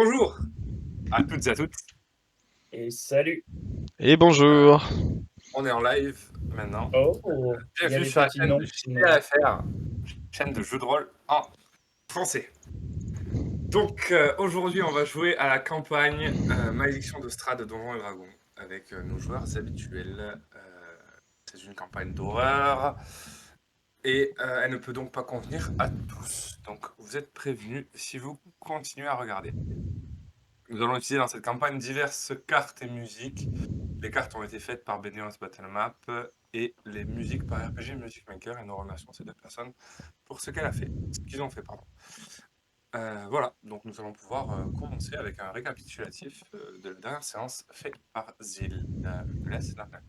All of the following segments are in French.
Bonjour à toutes et à tous. Et salut. Et bonjour. On est en live maintenant. Oh, il y a Bienvenue des sur la petits chaîne noms de qui nous... JDLFR, chaîne de jeux de rôle en français. Donc aujourd'hui, on va jouer à la campagne Malédiction de Strahd de Donjons et Dragons avec nos joueurs habituels. C'est une campagne d'horreur et elle ne peut donc pas convenir à tous. Donc vous êtes prévenus si vous continuez à regarder. Nous allons utiliser dans cette campagne diverses cartes et musiques. Les cartes ont été faites par Beneos Battlemap et les musiques par RPG Music Maker, et nous remercions ces deux personnes pour ce qu'ils ont fait, pardon. Voilà, donc nous allons pouvoir commencer avec un récapitulatif de la dernière séance faite par Zil. Je te laisse la main.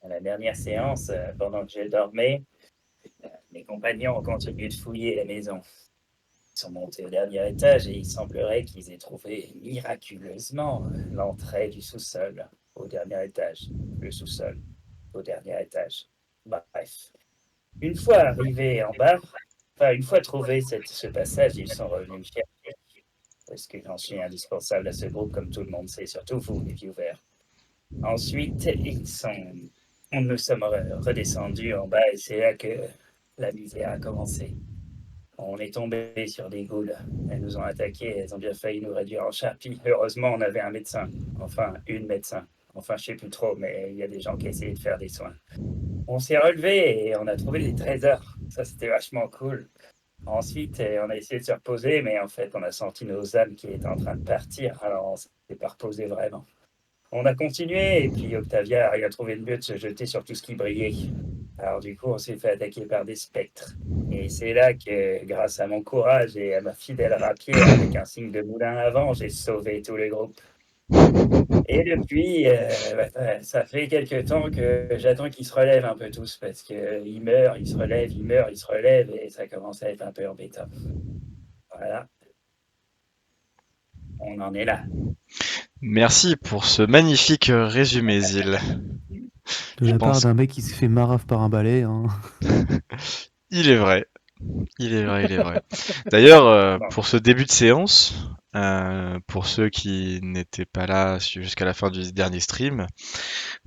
À la dernière séance, pendant que je dormais, mes compagnons ont continué de fouiller la maison. Ils sont montés au dernier étage et il semblerait qu'ils aient trouvé miraculeusement l'entrée du sous-sol au dernier étage. Le sous-sol au dernier étage. Bref. Une fois arrivés en bas, enfin, une fois trouvé ce passage, ils sont revenus me chercher. Parce que j'en suis indispensable à ce groupe, comme tout le monde sait, surtout vous, les viewers. Ensuite, nous sommes redescendus en bas et c'est là que la misère a commencé. On est tombé sur des ghouls. Elles nous ont attaqués, elles ont bien failli nous réduire en charpie. Heureusement, on avait un médecin. Enfin, une médecin. Enfin, je sais plus trop, mais il y a des gens qui essayaient de faire des soins. On s'est relevé et on a trouvé des trésors. Ça, c'était vachement cool. Ensuite, on a essayé de se reposer, mais en fait, on a senti nos âmes qui étaient en train de partir. Alors, on s'est pas reposé vraiment. On a continué, et puis Octavia a trouvé le mieux de se jeter sur tout ce qui brillait. Alors du coup, on s'est fait attaquer par des spectres. Et c'est là que, grâce à mon courage et à ma fidèle rapière avec un signe de moulin avant, j'ai sauvé tous les groupes. Et depuis, ça fait quelques temps que j'attends qu'ils se relèvent un peu tous, parce qu'ils meurent, ils se relèvent, ils meurent, ils se relèvent, et ça commence à être un peu embêtant. Voilà, on en est là. Merci pour ce magnifique résumé, Zil. De Je la part pense d'un mec qui se fait marave par un balai, hein. il est vrai. Il est vrai. D'ailleurs, Bon, pour ce début de séance, pour ceux qui n'étaient pas là jusqu'à la fin du dernier stream,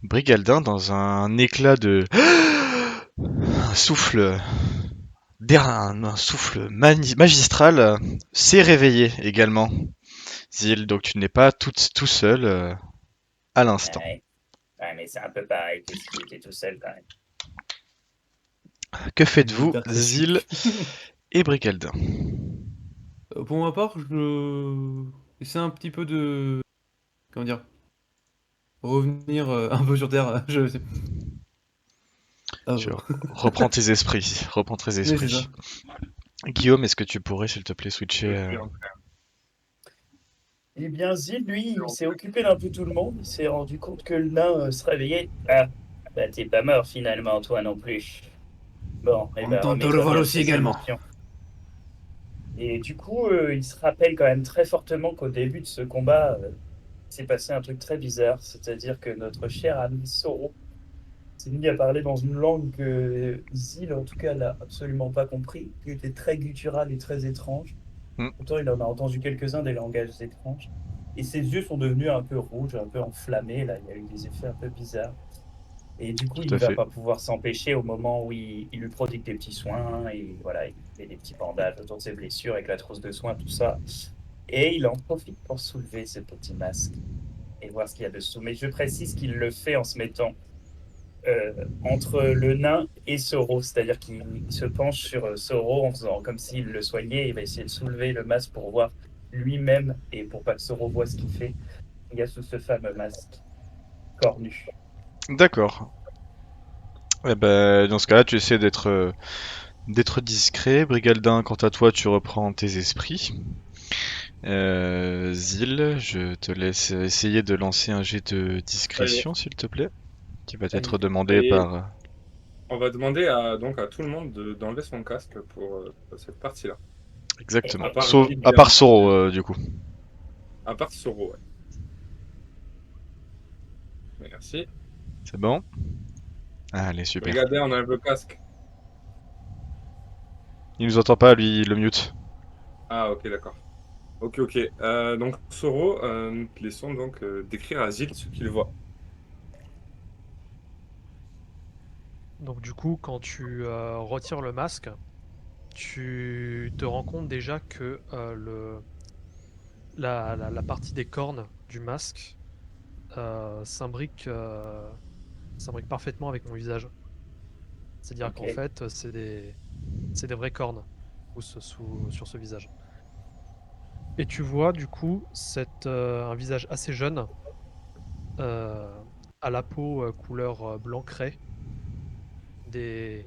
Brigaldin, dans un éclat de un souffle un souffle magistral, s'est réveillé également. Zil, donc tu n'es pas tout seul à l'instant. ouais, ouais, mais c'est un peu pareil que s'il était tout seul quand même. Que On est faites-vous, hyper déçus. Zil et Brigaldin? Pour ma part, je essaie un petit peu de, comment dire, revenir un peu sur Terre. Ah, Tu reprends tes esprits. Reprends tes oui, c'est esprits. ça. Guillaume, est-ce que tu pourrais, s'il te plaît, Je switcher suis en train Eh bien, Zid, lui, il s'est occupé d'un peu tout le monde. Il s'est rendu compte que le nain se réveillait. Ah, bah t'es pas mort finalement, toi non plus. Bon, eh ben Content de te remets-toi revoir bien de aussi tes également. émotions. Et du coup, il se rappelle quand même très fortement qu'au début de ce combat, il s'est passé un truc très bizarre. C'est-à-dire que notre cher ami Soro s'est mis à parler dans une langue que Zil, en tout cas, n'a absolument pas compris, qui était très gutturale et très étrange. Hmm, Pourtant, il en a entendu quelques-uns des langages étranges. Et ses yeux sont devenus un peu rouges, un peu enflammés. Là, il y a eu des effets un peu bizarres. Et du coup, il tout ne à va fait. pas pouvoir s'empêcher au moment où il lui prodigue des petits soins. Et voilà, il fait des petits bandages autour de ses blessures avec la trousse de soins, tout ça. Et il en profite pour soulever ce petit masque et voir ce qu'il y a dessous. Mais je précise qu'il le fait en se mettant entre le nain et Soro. C'est-à-dire qu'il se penche sur Soro en faisant comme s'il le soignait. Il va essayer de soulever le masque pour voir lui-même et pour pas que Soro voit ce qu'il fait. Il y a sous ce fameux masque cornu. D'accord. Eh ben, dans ce cas-là, tu essaies d'être discret. Brigaldin, quant à toi, tu reprends tes esprits. Zil, je te laisse essayer de lancer un jet de allez, discrétion, s'il te plaît, qui va Allez. être demandé et par... on va demander donc à tout le monde d'enlever son casque pour cette partie-là. À Exactement. part Sauf, Zil, à bien part entendu. Soro, du coup. À part Soro, ouais. Merci. C'est bon? Allez, super. Regardez, on enlève le casque. Il nous entend pas, lui, il le mute. Ah, ok, d'accord. Ok. Donc, Soro, nous te laissons donc décrire à Zil ce qu'il voit. Donc du coup, quand tu retires le masque, tu te rends compte déjà que la partie des cornes du masque s'imbrique parfaitement avec mon visage. C'est-à-dire qu'en Ok, fait, c'est des vraies cornes sur ce visage. Et tu vois du coup un visage assez jeune, euh, à la peau couleur blanc craie, des,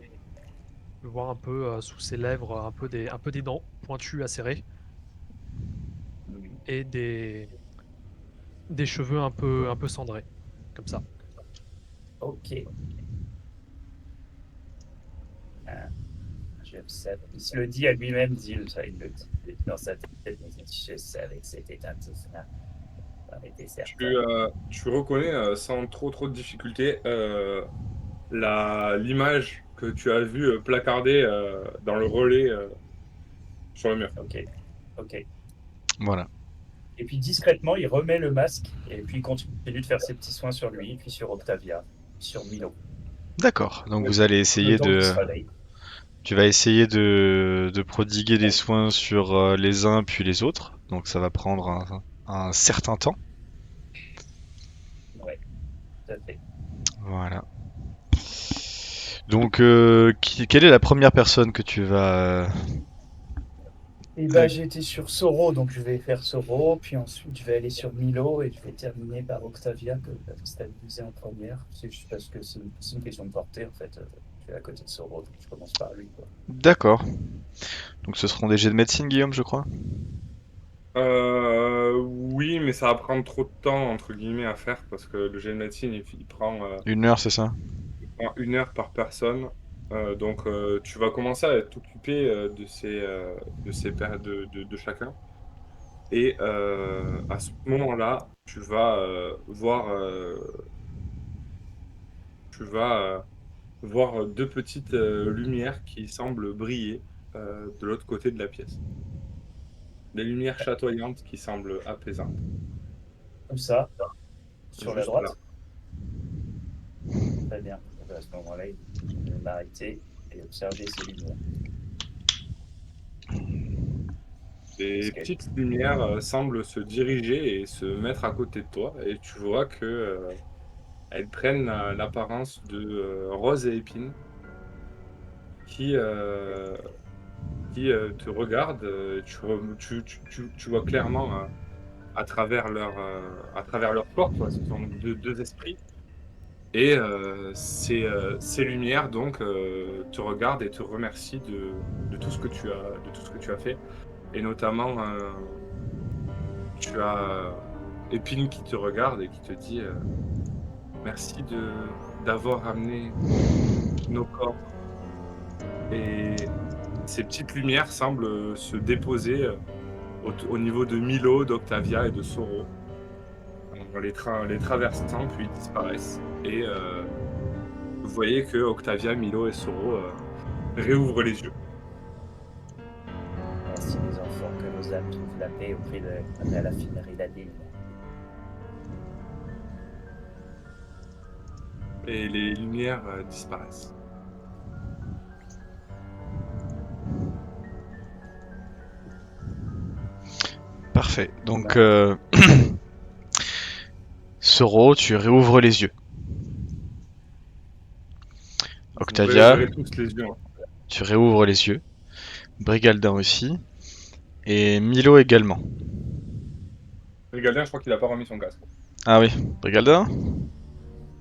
tu vois un peu sous ses lèvres un peu des dents pointues acérées oui. et des cheveux un peu cendrés, comme ça. Ok. Ah, j'observe. Il se le dit à lui-même, Zil, ça, il le dit dans sa tête, mais il dit, je savais que c'était un Tefna. J'en étais certain. Tu reconnais sans trop de difficulté l'image que tu as vue placardée dans le relais sur le mur. Ok, ok. Voilà. Et puis discrètement, il remet le masque et puis il continue de faire ses petits soins sur lui, puis sur Octavia, sur Milo. D'accord. Donc vous allez Le essayer temps qu'il de, se réveille. tu vas essayer de prodiguer des soins sur les uns puis les autres. Donc ça va prendre un certain temps. Ouais, tout à fait. Voilà. Donc quelle est la première personne que tu vas Et bah, j'étais sur Soro, donc je vais faire Soro, puis ensuite je vais aller sur Milo et je vais terminer par Octavia que tu as stabilisé en première. C'est juste parce que c'est une question de portée en fait. Je suis à côté de Soro, donc je commence par lui, quoi. D'accord. Donc ce seront des jets de médecine, Guillaume, je crois. Oui, mais ça va prendre trop de temps, entre guillemets, à faire, parce que le jet de médecine, Une heure, c'est ça? il prend 1 heure par personne. Donc, tu vas commencer à t'occuper de chacun. Et à ce moment-là, tu vas voir deux petites lumières qui semblent briller de l'autre côté de la pièce. Des lumières chatoyantes qui semblent apaisantes. Comme ça, sur la Juste là. droite. Très bien. Et ben, à ce moment-là, je vais m'arrêter et observer ces lumières. Est-ce Des que petites lumières semblent se diriger et se mettre à côté de toi, et tu vois que elles prennent l'apparence de Rose et Épine qui, euh, qui te regardent. Tu vois clairement à travers leur corps, toi, ce sont deux esprits. Et ces lumières donc te regardent et te remercient de tout ce que de tout ce que tu as fait. Et notamment, tu as Épine qui te regarde et qui te dit merci d'avoir ramené nos corps. Et ces petites lumières semblent se déposer au niveau de Milo, d'Octavia et de Soro, en les traversant, puis ils disparaissent. Et vous voyez que Octavia, Milo et Soro réouvrent les yeux. merci les enfants, que vos âmes trouvent la paix auprès de la raffinerie d'Adélie. Et les lumières disparaissent. Parfait. Donc, Ouais. Soro, tu réouvres les yeux. Vous Octavia, réouvrez tous les yeux, hein. tu réouvres les yeux. Brigaldin aussi. Et Milo également. Le gardien, je crois qu'il a pas remis son casque. Ah oui, Brigaldin?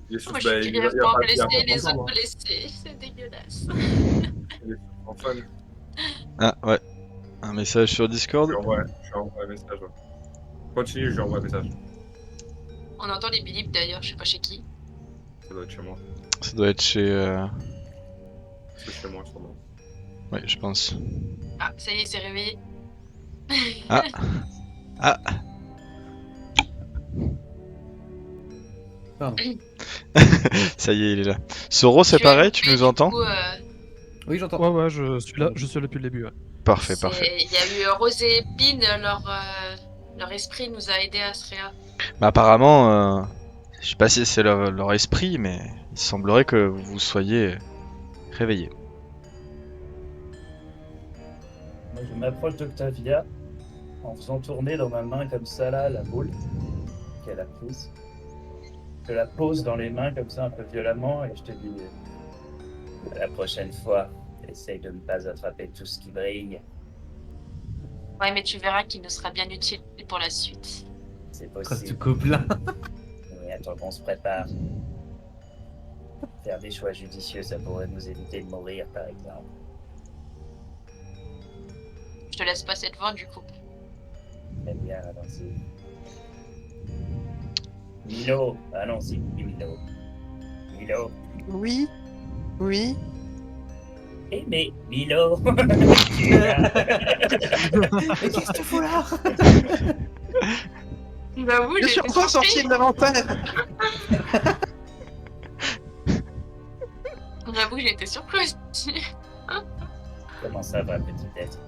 Il est sous, Moi, je suis bah, grièvement il a pas blessée, les d'entendre, autres hein. blessés. C'est dégueulasse. Il est sous son phone. Ah ouais, un message sur Discord. Je lui envoie un message. Ouais. Continue, je lui envoie un message. On entend les bilips d'ailleurs, je sais pas chez qui. Ça doit être chez moi. Ça doit être chez... C'est chez moi, sûrement. Ouais, je pense. Ah, ça y est, c'est réveillé. Ah. Ah. Pardon. Ça y est, il est là. Soro, c'est Tu as pareil, loupé, tu nous du entends? coup, Oui, j'entends. Ouais, je suis là depuis le début. Ouais. Parfait, parfait. Il y a eu Rose et Pine, leur esprit nous a aidés à se réa. Bah, apparemment, je sais pas si c'est leur esprit, mais il semblerait que vous soyez réveillés. Moi, je m'approche d'Octavia en faisant tourner dans ma main comme ça, là, la boule qu'elle a prise. Je la pose dans les mains comme ça, un peu violemment, et je te dis la prochaine fois, essaye de ne pas attraper tout ce qui brille. Ouais, mais tu verras qu'il nous sera bien utile pour la suite. C'est Trace du possible. copain. Oui, attends qu'on se prépare. Faire des choix judicieux, ça pourrait nous éviter de mourir, par exemple. Je te laisse passer devant, du coup. Très bien, allons-y. Milo, allons-y, Milo. Milo. Oui, oui. Eh mais, Milo. Mais qu'est-ce que tu fous là? J'avoue, Bien j'ai sûr, été quoi, surprise. sorti de l'inventaire? J'avoue, j'ai été surprise. Comment ça va, petit être?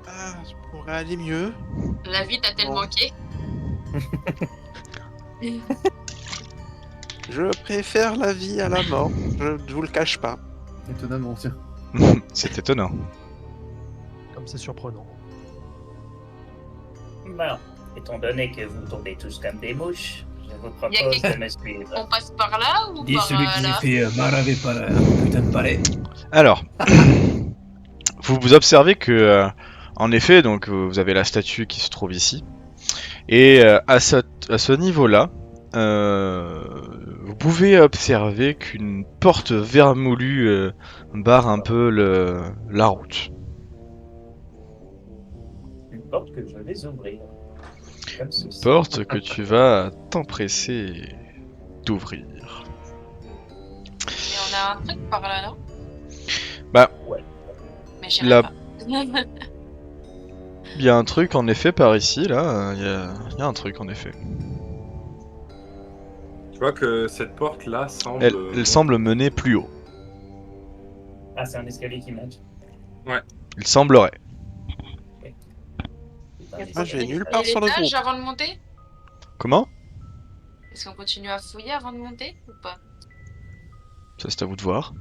Ah, je pourrais aller mieux. La vie t'a-t-elle Bon. manqué? Je préfère la vie à la mort. Je ne vous le cache pas. Étonnamment, tiens. C'est étonnant. Comme c'est surprenant. Bon, étant donné que vous tombez tous comme des mouches, je vous Y a propose quelqu'un- de me suivre. On passe par là ou Dis par celui qui s'est là? fait maraver par un putain de palais. Alors, vous observez que, en effet, donc vous avez la statue qui se trouve ici, et à ce niveau-là, vous pouvez observer qu'une porte vermoulue barre un peu la route. Une porte que je vais ouvrir. Comme ceci. Porte que tu vas t'empresser d'ouvrir. Mais on a un truc par là, non? Bah, Ouais. Mais j'irai la- pas. Il y a un truc en effet par ici, là, il y a un truc en effet. Tu vois que cette porte-là semble... Elle semble mener plus haut. Ah, c'est un escalier qui monte. Il semblerait. C'est un Ah, je vais escalier. nulle part Et sur le l'étage groupe. avant de monter? Comment? Est-ce qu'on continue à fouiller avant de monter ou pas? Ça c'est à vous de voir.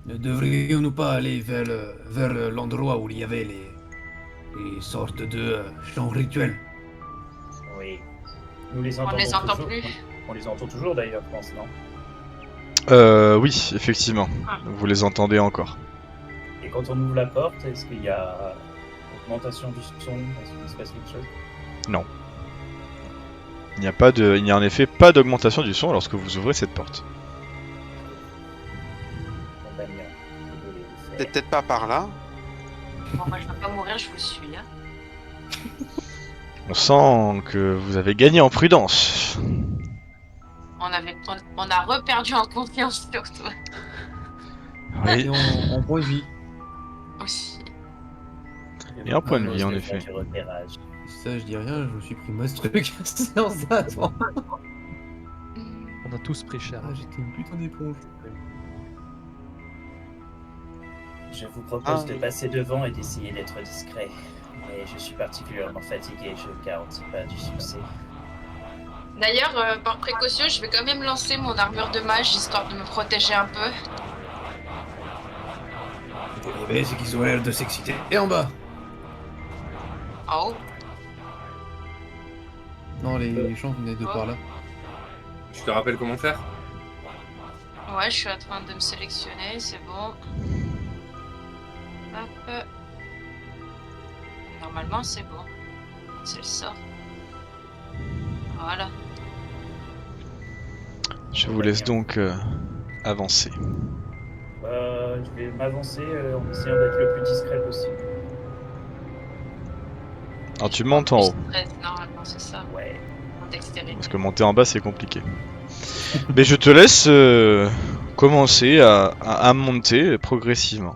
Ne devrions-nous pas aller vers l'endroit où il y avait les sortes de chants rituels? Oui. Nous les On entendons les entend toujours. plus. On les entend toujours d'ailleurs, je pense, non? Oui, effectivement. Ah. Vous les entendez encore. Et quand on ouvre la porte, est-ce qu'il y a augmentation du son? Est-ce qu'il se passe quelque chose? Il n'y a en effet pas d'augmentation du son lorsque vous ouvrez cette porte. Compagnon, que voulez-vous C'est faire? peut-être pas par là. Bon, moi je vais pas mourir, je vous suis. Hein. On sent que vous avez gagné en prudence. On a reperdu en confiance sur toi Oui, Et en point de vie. aussi. et un point de Propose vie en de effet. faire du repérage. Ça, je dis rien, je me suis pris masse truc séance d'attente. On a tous pris cher. Ah, j'étais une putain d'éponge. Je vous propose Ah, de oui. passer devant et d'essayer d'être discret. Mais je suis particulièrement fatigué, je ne garantis pas du succès. D'ailleurs, par précaution, je vais quand même lancer mon armure de mage histoire de me protéger un peu. Mais c'est qu'ils ont l'air de s'exciter. Et en bas? En haut. Non, les chants venaient de par là. Je te rappelle comment faire? Ouais, je suis en train de me sélectionner, c'est bon. Hop. Normalement, c'est bon. C'est le sort. Voilà. Je vous laisse donc avancer. Je vais m'avancer en essayant d'être le plus discret possible. Alors tu montes en haut, 13, normalement, c'est ça. Ouais. En dextérité. parce que monter en bas c'est compliqué. Mais je te laisse commencer à monter progressivement.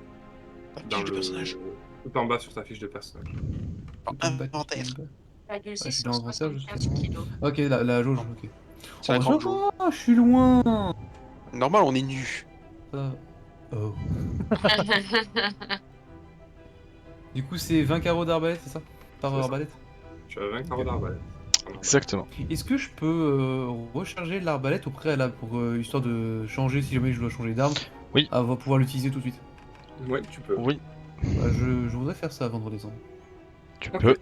dans Fiche de le... personnage. tout en bas sur ta fiche de personnage. Inventaire. Virgule Je suis dans l'inventaire 675 justement. kilos. Ok, la jauge, ok. C'est la Oh, grande ça jauge. va, je suis loin. Normal, on est nus. Ça- Oh. Du coup, c'est 20 carreaux d'arbalète, c'est ça? Par C'est ça. arbalète? Tu as 20 carreaux d'arbalète. Exactement. Est-ce que je peux recharger l'arbalète au préalable pour histoire de changer si jamais je dois changer d'arme? Oui. On va pouvoir l'utiliser tout de suite. Oui, tu peux. Oui, Bah, je voudrais faire ça avant de redescendre. tu Ok. peux.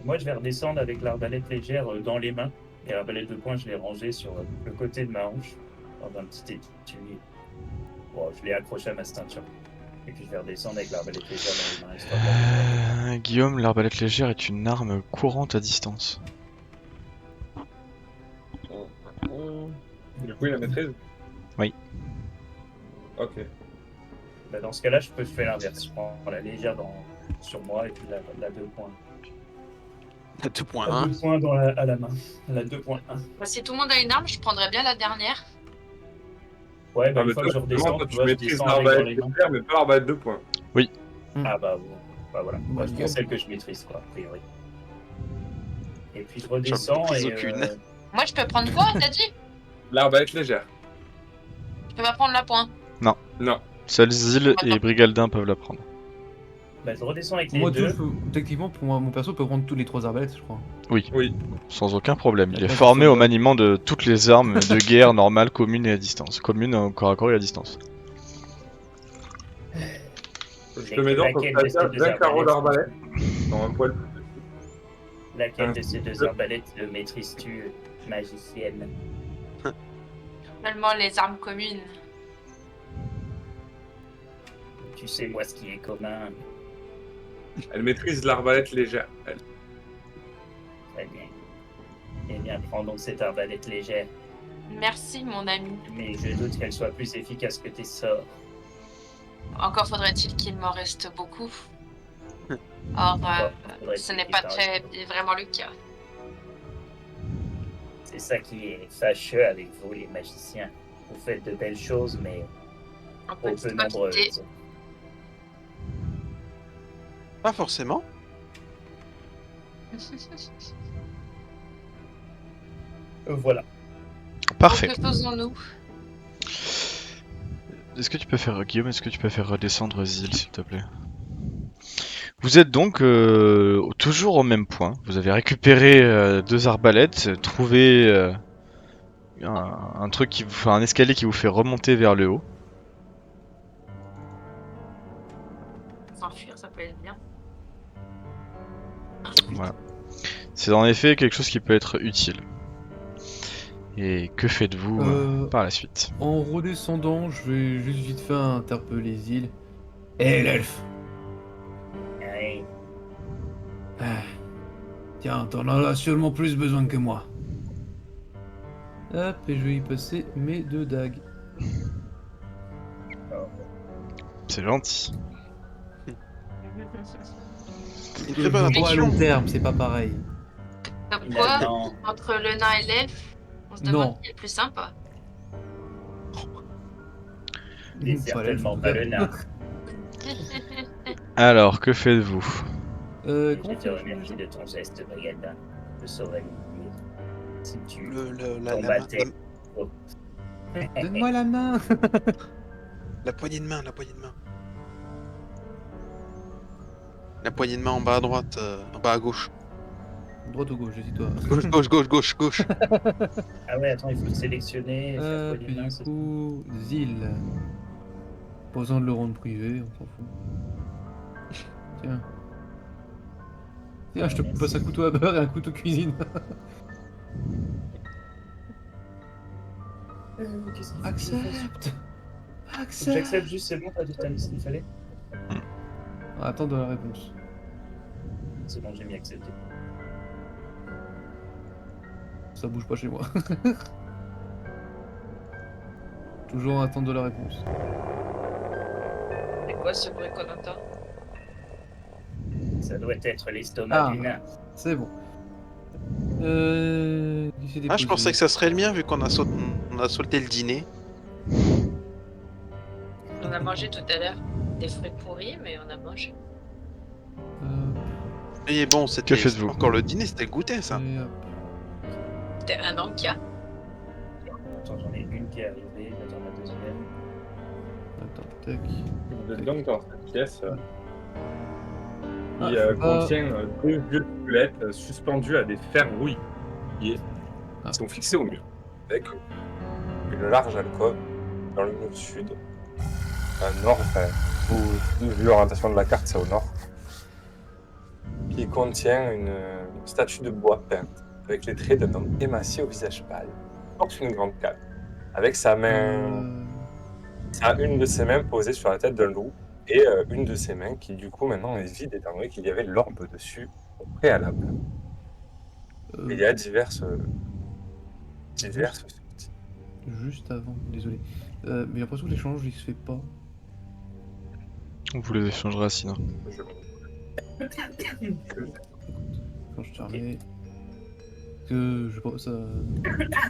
Moi, je vais redescendre avec l'arbalète légère dans les mains. Et l'arbalète de poing, je l'ai rangée sur le côté de ma hanche, dans un petit étui. Bon, je l'ai accroché à ma ceinture. Et puis je vais redescendre avec l'arbalète légère dans les mains, histoire de la défendre. Guillaume, l'arbalète légère est une arme courante à distance. Du coup, il la maîtrise? Oui. Ok. Bah, dans ce cas-là, je fais l'inverse. Je prends la légère sur moi et puis la 2 points. À 2.1. La 2 points à la main. La 2.1. Bah, si tout le monde a une arme, je prendrais bien la dernière. Ouais, bah, Ah, une mais fois toi, que je justement, redescends, toi, tu tu vois, je maîtrises descends avec dans l'arbalète les mains. légère, mais pas l'arbalète de poing. Ah bah, bon. Bah voilà. Bah, Moi, je nickel. prends celle que je maîtrise, quoi, a priori. Et puis je redescends maîtrise et... aucune. Moi, je peux prendre quoi, t'as dit? L'arbalète légère. Je peux pas prendre la poing. Non. Seuls Zil et Attends. Brigaldin peuvent la prendre. bah, je redescends avec Pour les moi, deux. techniquement, pour moi, mon perso peut prendre tous les 3 arbalètes, je crois. Oui, Oui. sans aucun problème. Il est D'accord, formé ça au va. maniement de toutes les armes de guerre normales, communes et à distance. Communes au corps à corps et à distance. Je te mets donc au Laquelle de ces total deux 20 carreaux arbalètes d'arbalète. Dans un poil plus petit. Laquelle de ces Ainsi deux que- arbalètes maîtrises-tu, magicienne? Seulement les armes communes. Tu sais, moi, ce qui est commun. Elle maîtrise l'arbalète légère. Elle. Très bien. Eh bien, prends donc cette arbalète légère. Merci, mon ami. Mais je doute qu'elle soit plus efficace que tes sorts. Encore faudrait-il qu'il m'en reste beaucoup. Or, faudrait-il ce n'est qu'il pas t'en très reste vraiment le cas. C'est ça qui est fâcheux avec vous, les magiciens. Vous faites de belles choses, mais En trop peu petite quantité. nombreuses. Pas forcément. Voilà. Parfait. Que faisons-nous? Est-ce que tu peux faire, Guillaume, est-ce que tu peux faire redescendre Zil, s'il te plaît? Vous êtes donc toujours au même point. Vous avez récupéré 2 arbalètes, trouvé un truc qui vous fait un escalier qui vous fait remonter vers le haut. S'enfuir, ça peut être bien. Voilà. C'est en effet quelque chose qui peut être utile. Et que faites-vous par la suite? En redescendant, je vais juste vite fait interpeller les îles. Hé l'elfe! Oui. Ah. Tiens, t'en as sûrement plus besoin que moi. Hop, et je vais y passer mes 2 dagues. C'est gentil. Une très bonne Je vois à long intention. terme, c'est pas pareil. Comme quoi, Finalement, entre le nain et l'elfe, on se demande Non. qui est le plus sympa. c'est Pas l'elfe, certainement en tout pas cas. le nain. Alors, que faites-vous? Je Comment te faire remercie de ton geste, Brigadin. Je saurais le dire. Si tu La combattais. Donne-moi la main! la poignée de main, la poignée de main. La poignée de main en bas à droite, en bas à gauche. Droite ou gauche, dis-toi. Gauche, gauche, gauche, gauche, gauche. Ah ouais, attends, il faut le sélectionner. Et faire poignée Puis de main, du c'est- coup, Zil. Pas besoin de le rendre privé, on s'en fout. Tiens. Tiens, je te Merci. passe un couteau à beurre et un couteau cuisine. Qu'est-ce qu'il faut que je fasse Accepte! Faut que Accepte! J'accepte juste, c'est bon, t'as dit ce qu'il fallait? Attends de la réponse. C'est bon, j'ai mis accepter. Ça bouge pas chez moi. Toujours en attente de la réponse. C'est quoi ce bruit qu'on entend? Ça doit être l'estomac Ah. du nain. C'est bon. Qui s'est Ah, je déposé pensais que ça serait le mien vu qu'on a, on a sauté le dîner. On a mangé tout à l'heure? Des fruits pourris, mais on a mangé. Et bon, Que c'était faites-vous? encore le dîner, c'était le goûter, ça. Et hop. C'était un Ankia. Attends, j'en ai une qui est arrivée, j'attends la deuxième. Attends, tac. Vous êtes donc dans cette pièce Ah, qui faut pas- contient deux vieux squelettes suspendus à des fers rouillés qui sont fixés au mur, avec une large alcôve dans le mur sud, à nord, enfin, vu l'orientation de la carte, c'est au nord, qui contient une statue de bois peinte, avec les traits d'un homme émacié au visage pâle, qui porte une grande cape, avec sa main, une de ses mains posée sur la tête d'un loup, et une de ses mains qui du coup maintenant est vide étant donné qu'il y avait l'orbe dessus au préalable. Il y a diverses sorties. Juste avant, désolé. Mais j'ai l'impression que l'échange il se fait pas. On vous les échangera sinon. Quand je te remets. Que je pense ça.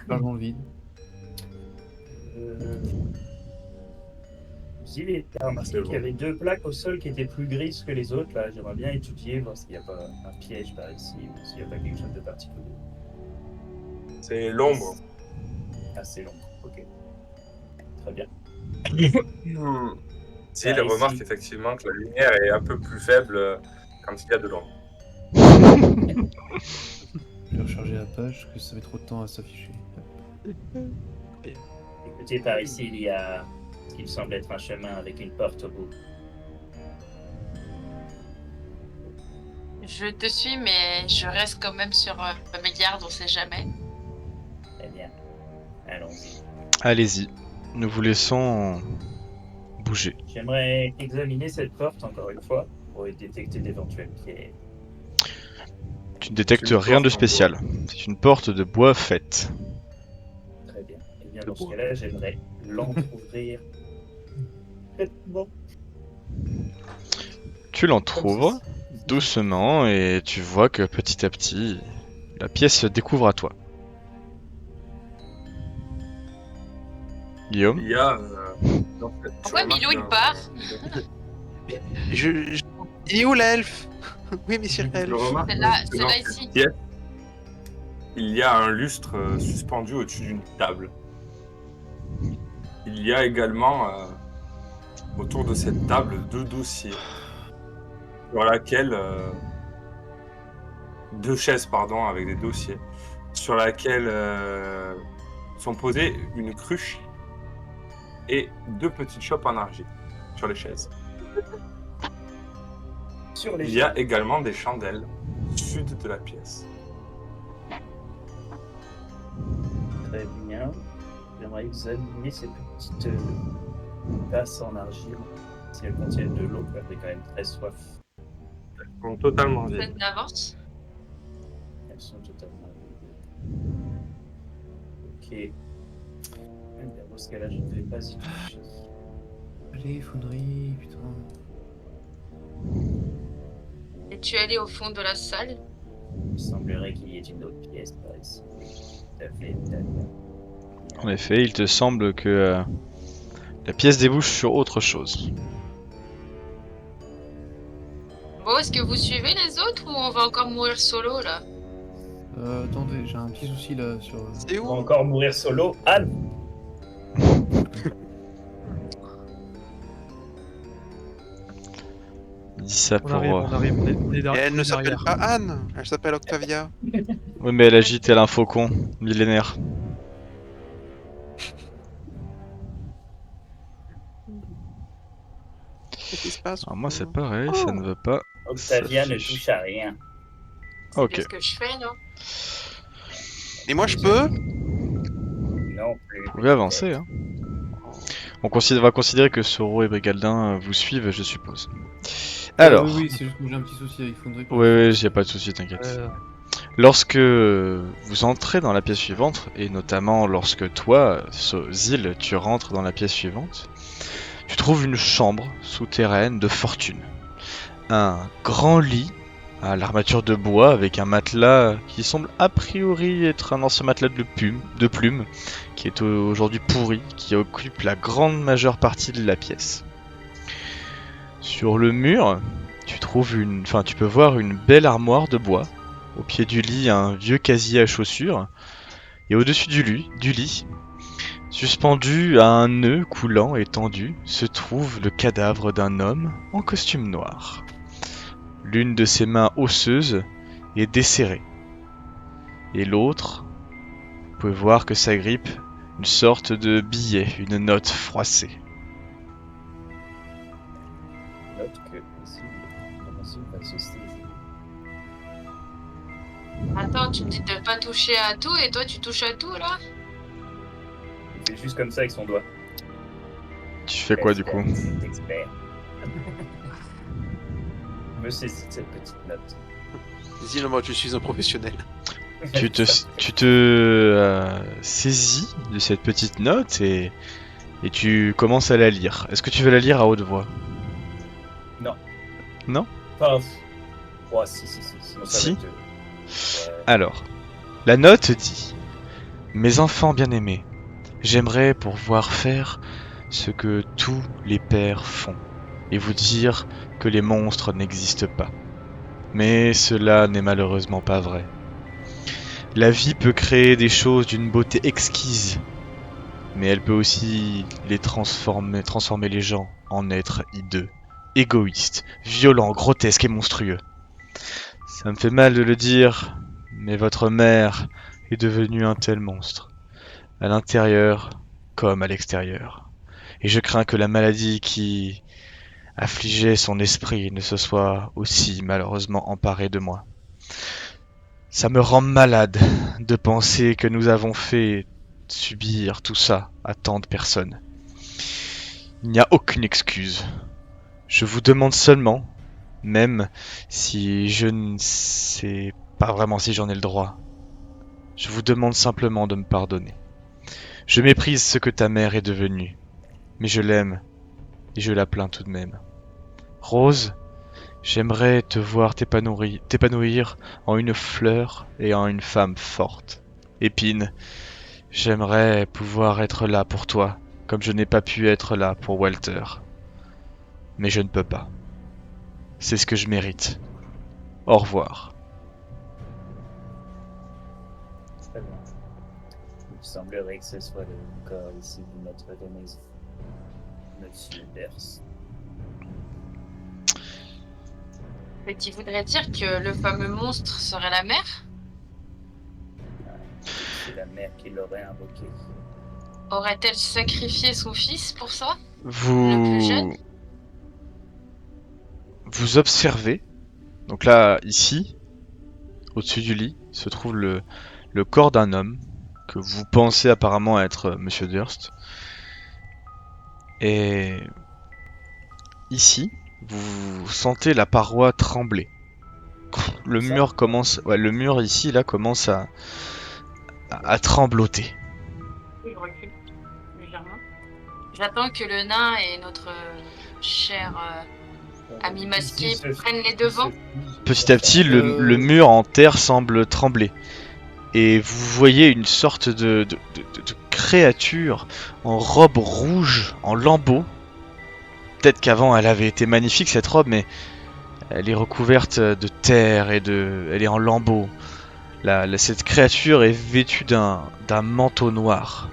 Parle dans le vide. J'ai remarqué qu'il y avait deux plaques au sol qui étaient plus grises que les autres. Là, j'aimerais bien étudier, voir s'il n'y a pas un piège par ici ou s'il n'y a pas quelque chose de particulier. C'est l'ombre. Ah, c'est long. Ok. Très bien. Si, il remarque effectivement que la lumière est un peu plus faible quand il y a de l'ombre. Je vais recharger la page, que ça met trop de temps à s'afficher. Écoutez, par ici, il y a ce qui me semble être un chemin avec une porte au bout. Je te suis, mais je reste quand même sur mes gardes, on sait jamais. Très bien. Allons-y. Allez-y, nous vous laissons bouger. J'aimerais examiner cette porte encore une fois pour y détecter d'éventuels pièges. Tu ne détectes C'est une rien de porte en spécial. C'est une porte de bois faite. Très bien. Eh bien, dans ce cas-là, j'aimerais l'entrouvrir. Complètement. Tu l'entrouvres doucement et tu vois que petit à petit, la pièce se découvre à toi. Guillaume? Il y a. Pourquoi Milou il part? Il est où l'elfe? Oui, monsieur Je l'elfe. remarque C'est là, que c'est dans là cette ici. pièce, il y a un lustre suspendu au-dessus d'une table. Il y a également autour de cette table deux dossiers sur laquelle deux chaises pardon avec des dossiers sur laquelle sont posées une cruche et deux petites chopes en argile sur les chaises. Sur les Il y a également des chandelles au sud de la pièce. Très bien. J'aimerais examiner ces petites tasses en argile. Si elles contiennent de l'eau, elles quand même très soif. Elles sont totalement vides. Faites d'avance. Elles sont totalement vides. Ok. Eh bien, dans ce cas-là, je ne vais pas y toucher. Allez, Foundry, putain. Et tu es allé au fond de la salle? Il semblerait qu'il y ait une autre pièce par ici. Tout à fait, d'accord. En effet, il te semble que la pièce débouche sur autre chose. Bon, est-ce que vous suivez les autres ou on va encore mourir solo là? Attendez, j'ai un petit souci là sur. C'est On va où? encore mourir solo. Anne! Il dit ça On pour... arrive, on est Et elle ne s'appelle derrière. pas Anne, elle s'appelle Octavia. Oui, mais elle agit tel un faucon millénaire. Qu'est-ce qui se passe? Alors moi c'est pareil, ça ne veut pas. Octavia ne s'affiche. touche à rien. Ok. Qu'est-ce que je fais, non? Et moi je peux? Non plus. Vous pouvez avancer. Hein. On va considérer que Soro et Brigaldin vous suivent, je suppose. Alors, Oui, c'est juste que j'ai un petit souci avec Foundry. oui, j'ai pas de souci, t'inquiète. Lorsque vous entrez dans la pièce suivante, et notamment lorsque toi, Zil, tu rentres dans la pièce suivante, tu trouves une chambre souterraine de fortune. Un grand lit à l'armature de bois avec un matelas qui semble a priori être un ancien matelas de plumes qui est aujourd'hui pourri, qui occupe la grande majeure partie de la pièce. Sur le mur, tu peux voir une belle armoire de bois. Au pied du lit, un vieux casier à chaussures. Et au-dessus du lit, suspendu à un nœud coulant et tendu, se trouve le cadavre d'un homme en costume noir. L'une de ses mains osseuses est desserrée. Et l'autre, vous pouvez voir que s'agrippe une sorte de billet, une note froissée. Note que ici, va se saisir. Attends, tu me dis de pas toucher à tout et toi tu touches à tout là? Il fait juste comme ça avec son doigt. Tu fais quoi du coup? C'est expert. Me saisis de cette petite note. Dis-le moi, je suis un professionnel. Tu te saisis de cette petite note et tu commences à la lire. Est-ce que tu veux la lire à haute voix? Non. Non? Enfin, oh, si. Sinon ça Si. va être... Ouais. Alors, la note dit: Mes enfants bien-aimés, j'aimerais pouvoir faire ce que tous les pères font et vous dire que les monstres n'existent pas. Mais cela n'est malheureusement pas vrai. La vie peut créer des choses d'une beauté exquise, mais elle peut aussi transformer les gens en êtres hideux, égoïstes, violents, grotesques et monstrueux. Ça me fait mal de le dire, mais votre mère est devenue un tel monstre, à l'intérieur comme à l'extérieur. Et je crains que la maladie qui affligeait son esprit ne se soit aussi malheureusement emparée de moi. Ça me rend malade de penser que nous avons fait subir tout ça à tant de personnes. Il n'y a aucune excuse. Je vous demande seulement, même si je ne sais pas vraiment si j'en ai le droit, je vous demande simplement de me pardonner. Je méprise ce que ta mère est devenue, mais je l'aime et je la plains tout de même. Rose, j'aimerais te voir t'épanouir en une fleur et en une femme forte. Épine, j'aimerais pouvoir être là pour toi, comme je n'ai pas pu être là pour Walter. Mais je ne peux pas. C'est ce que je mérite. Au revoir. Très bien. Il semblerait que ce soit le corps ici du maître de maison, Monsieur Ders. Ce qui voudrait dire que le fameux monstre serait la mère? C'est la mère qui l'aurait invoqué. Aurait-elle sacrifié son fils pour ça? Le plus jeune? Vous observez, donc là, ici, au-dessus du lit, se trouve le corps d'un homme que vous pensez apparemment être Monsieur Durst. Et ici, vous sentez la paroi trembler. Le mur ici là commence à trembloter. Oui, je recule légèrement. J'attends que le nain et notre cher ami masqué prennent les devants. Petit à petit, le mur en terre semble trembler. Et vous voyez une sorte de créature en robe rouge, en lambeaux. Peut-être qu'avant elle avait été magnifique cette robe, mais elle est recouverte de terre et elle est en lambeaux. Cette créature est vêtue d'un manteau noir.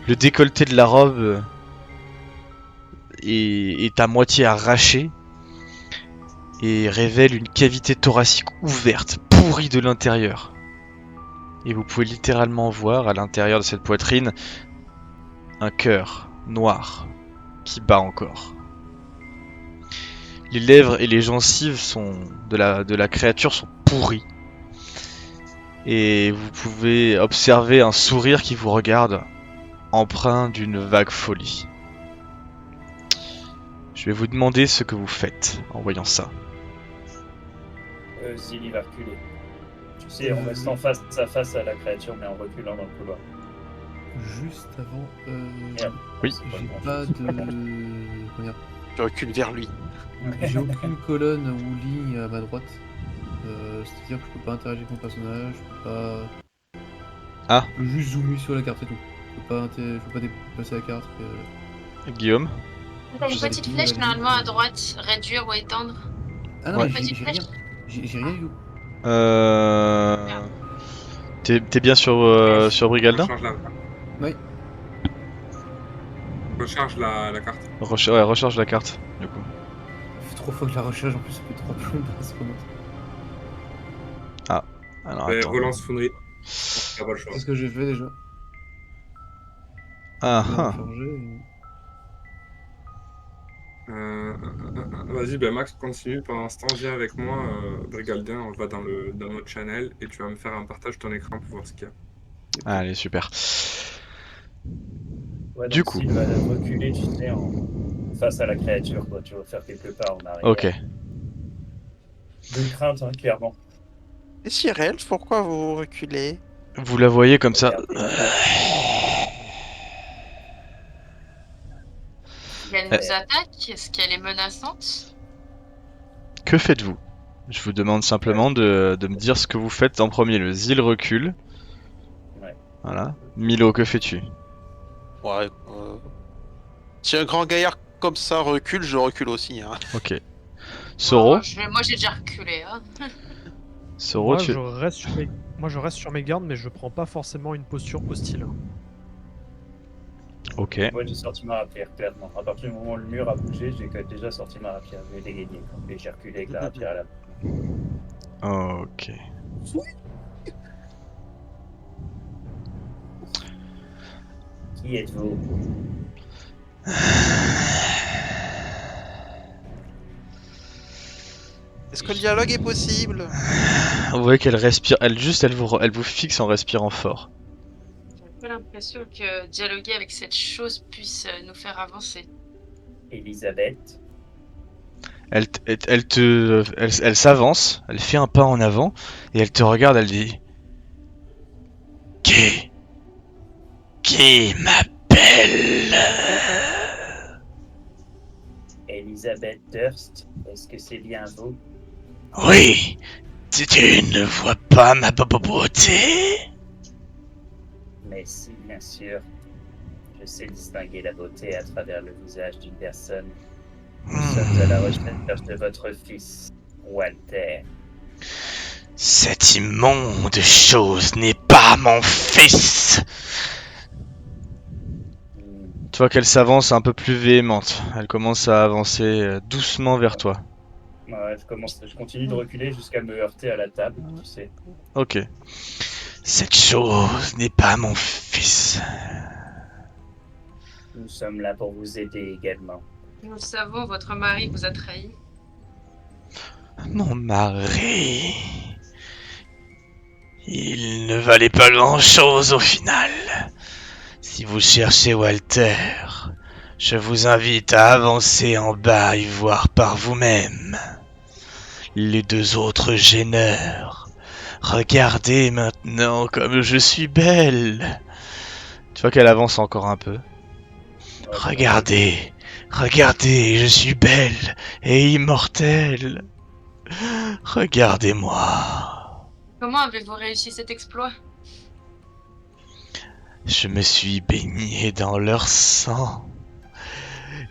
Le décolleté de la robe est à moitié arraché et révèle une cavité thoracique ouverte, pourrie de l'intérieur. Et vous pouvez littéralement voir à l'intérieur de cette poitrine un cœur noir qui bat encore. Les lèvres et les gencives de la créature sont pourries. Et vous pouvez observer un sourire qui vous regarde, empreint d'une vague folie. Je vais vous demander ce que vous faites en voyant ça. Zilly va reculer. Tu sais, en restant face à face à la créature, mais en reculant dans le couloir. Juste avant, Merde. Oui. j'ai pas de... comment dire, Je recule vers lui. j'ai aucune colonne ou ligne à ma droite. C'est-à-dire que je peux pas interagir avec mon personnage, je peux pas... Ah. Je peux juste zoomer sur la carte et tout. Je peux pas déplacer la carte. Guillaume? T'as Je une sais petite pas. flèche normalement à droite, réduire ou étendre. Ah non, Ouais. mais Petite j'ai flèche. rien. J'ai rien du tout. T'es bien sur Brigaldin? Recharge la, Oui. recharge la carte. Ouais, recharge la carte, du coup. Ça fait 3 fois que je la recharge, en plus ça fait 3 plombes à ce moment. Alors Mais attends. relance Foundry. Je pense que t'as pas le choix. C'est ce que j'ai fait déjà. Ah Je vais ah. recharger. Vas-y, ben Max, continue. Pendant ce temps, viens avec moi, Brigaldin, on va dans notre channel et tu vas me faire un partage de ton écran pour voir ce qu'il y a. Allez, super. Ouais, Du donc coup. s'il va reculer, tu sais, face à la créature, quoi. Tu vas faire quelques pas en Ok. arrière. De crainte, hein, clairement. Et Cyril, pourquoi vous reculez? Vous la voyez comme ça. Regardez. Elle nous attaque. Est-ce qu'elle est menaçante? Que faites-vous? Je vous demande simplement de me dire ce que vous faites en premier. Le Zil recule. Ouais. Voilà. Milo, que fais-tu? Ouais, si un grand gaillard comme ça recule, je recule aussi, hein. Ok. Soro? Moi, j'ai déjà reculé. Hein. Soro, Moi, tu... je reste sur mes gardes, mais je prends pas forcément une posture hostile. Ok. Moi, j'ai sorti ma rapière, clairement. À partir du moment où le mur a bougé, j'ai déjà sorti ma rapière. J'ai dégainé. Et j'ai reculé avec la rapière à la main. Ok. Qui êtes-vous? Est-ce que le dialogue est possible? Vous voyez qu'elle respire. Elle vous fixe en respirant fort. J'ai un peu l'impression que dialoguer avec cette chose puisse nous faire avancer. Elisabeth. Elle s'avance. Elle fait un pas en avant et elle te regarde. Elle dit. Qui m'appelle? Elisabeth Durst. Est-ce que c'est bien vous? Oui. Tu ne vois pas ma beauté? Mais si, bien sûr. Je sais distinguer la beauté à travers le visage d'une personne. Nous sommes à la recherche de votre fils, Walter. Cette immonde chose n'est pas mon fils. Tu vois qu'elle s'avance un peu plus véhémente. Elle commence à avancer doucement vers toi. Ouais, je continue de reculer jusqu'à me heurter à la table, tu sais. Ok. Cette chose n'est pas mon fils. Nous sommes là pour vous aider également. Nous le savons, votre mari vous a trahi. Mon mari... Il ne valait pas grand-chose au final. Si vous cherchez Walter, je vous invite à avancer en bas et voir par vous-même. Les 2 autres gêneurs. Regardez maintenant comme je suis belle. Tu vois qu'elle avance encore un peu. Ouais, Regardez, regardez, je suis belle et immortelle. Regardez-moi. Comment avez-vous réussi cet exploit? Je me suis baigné dans leur sang.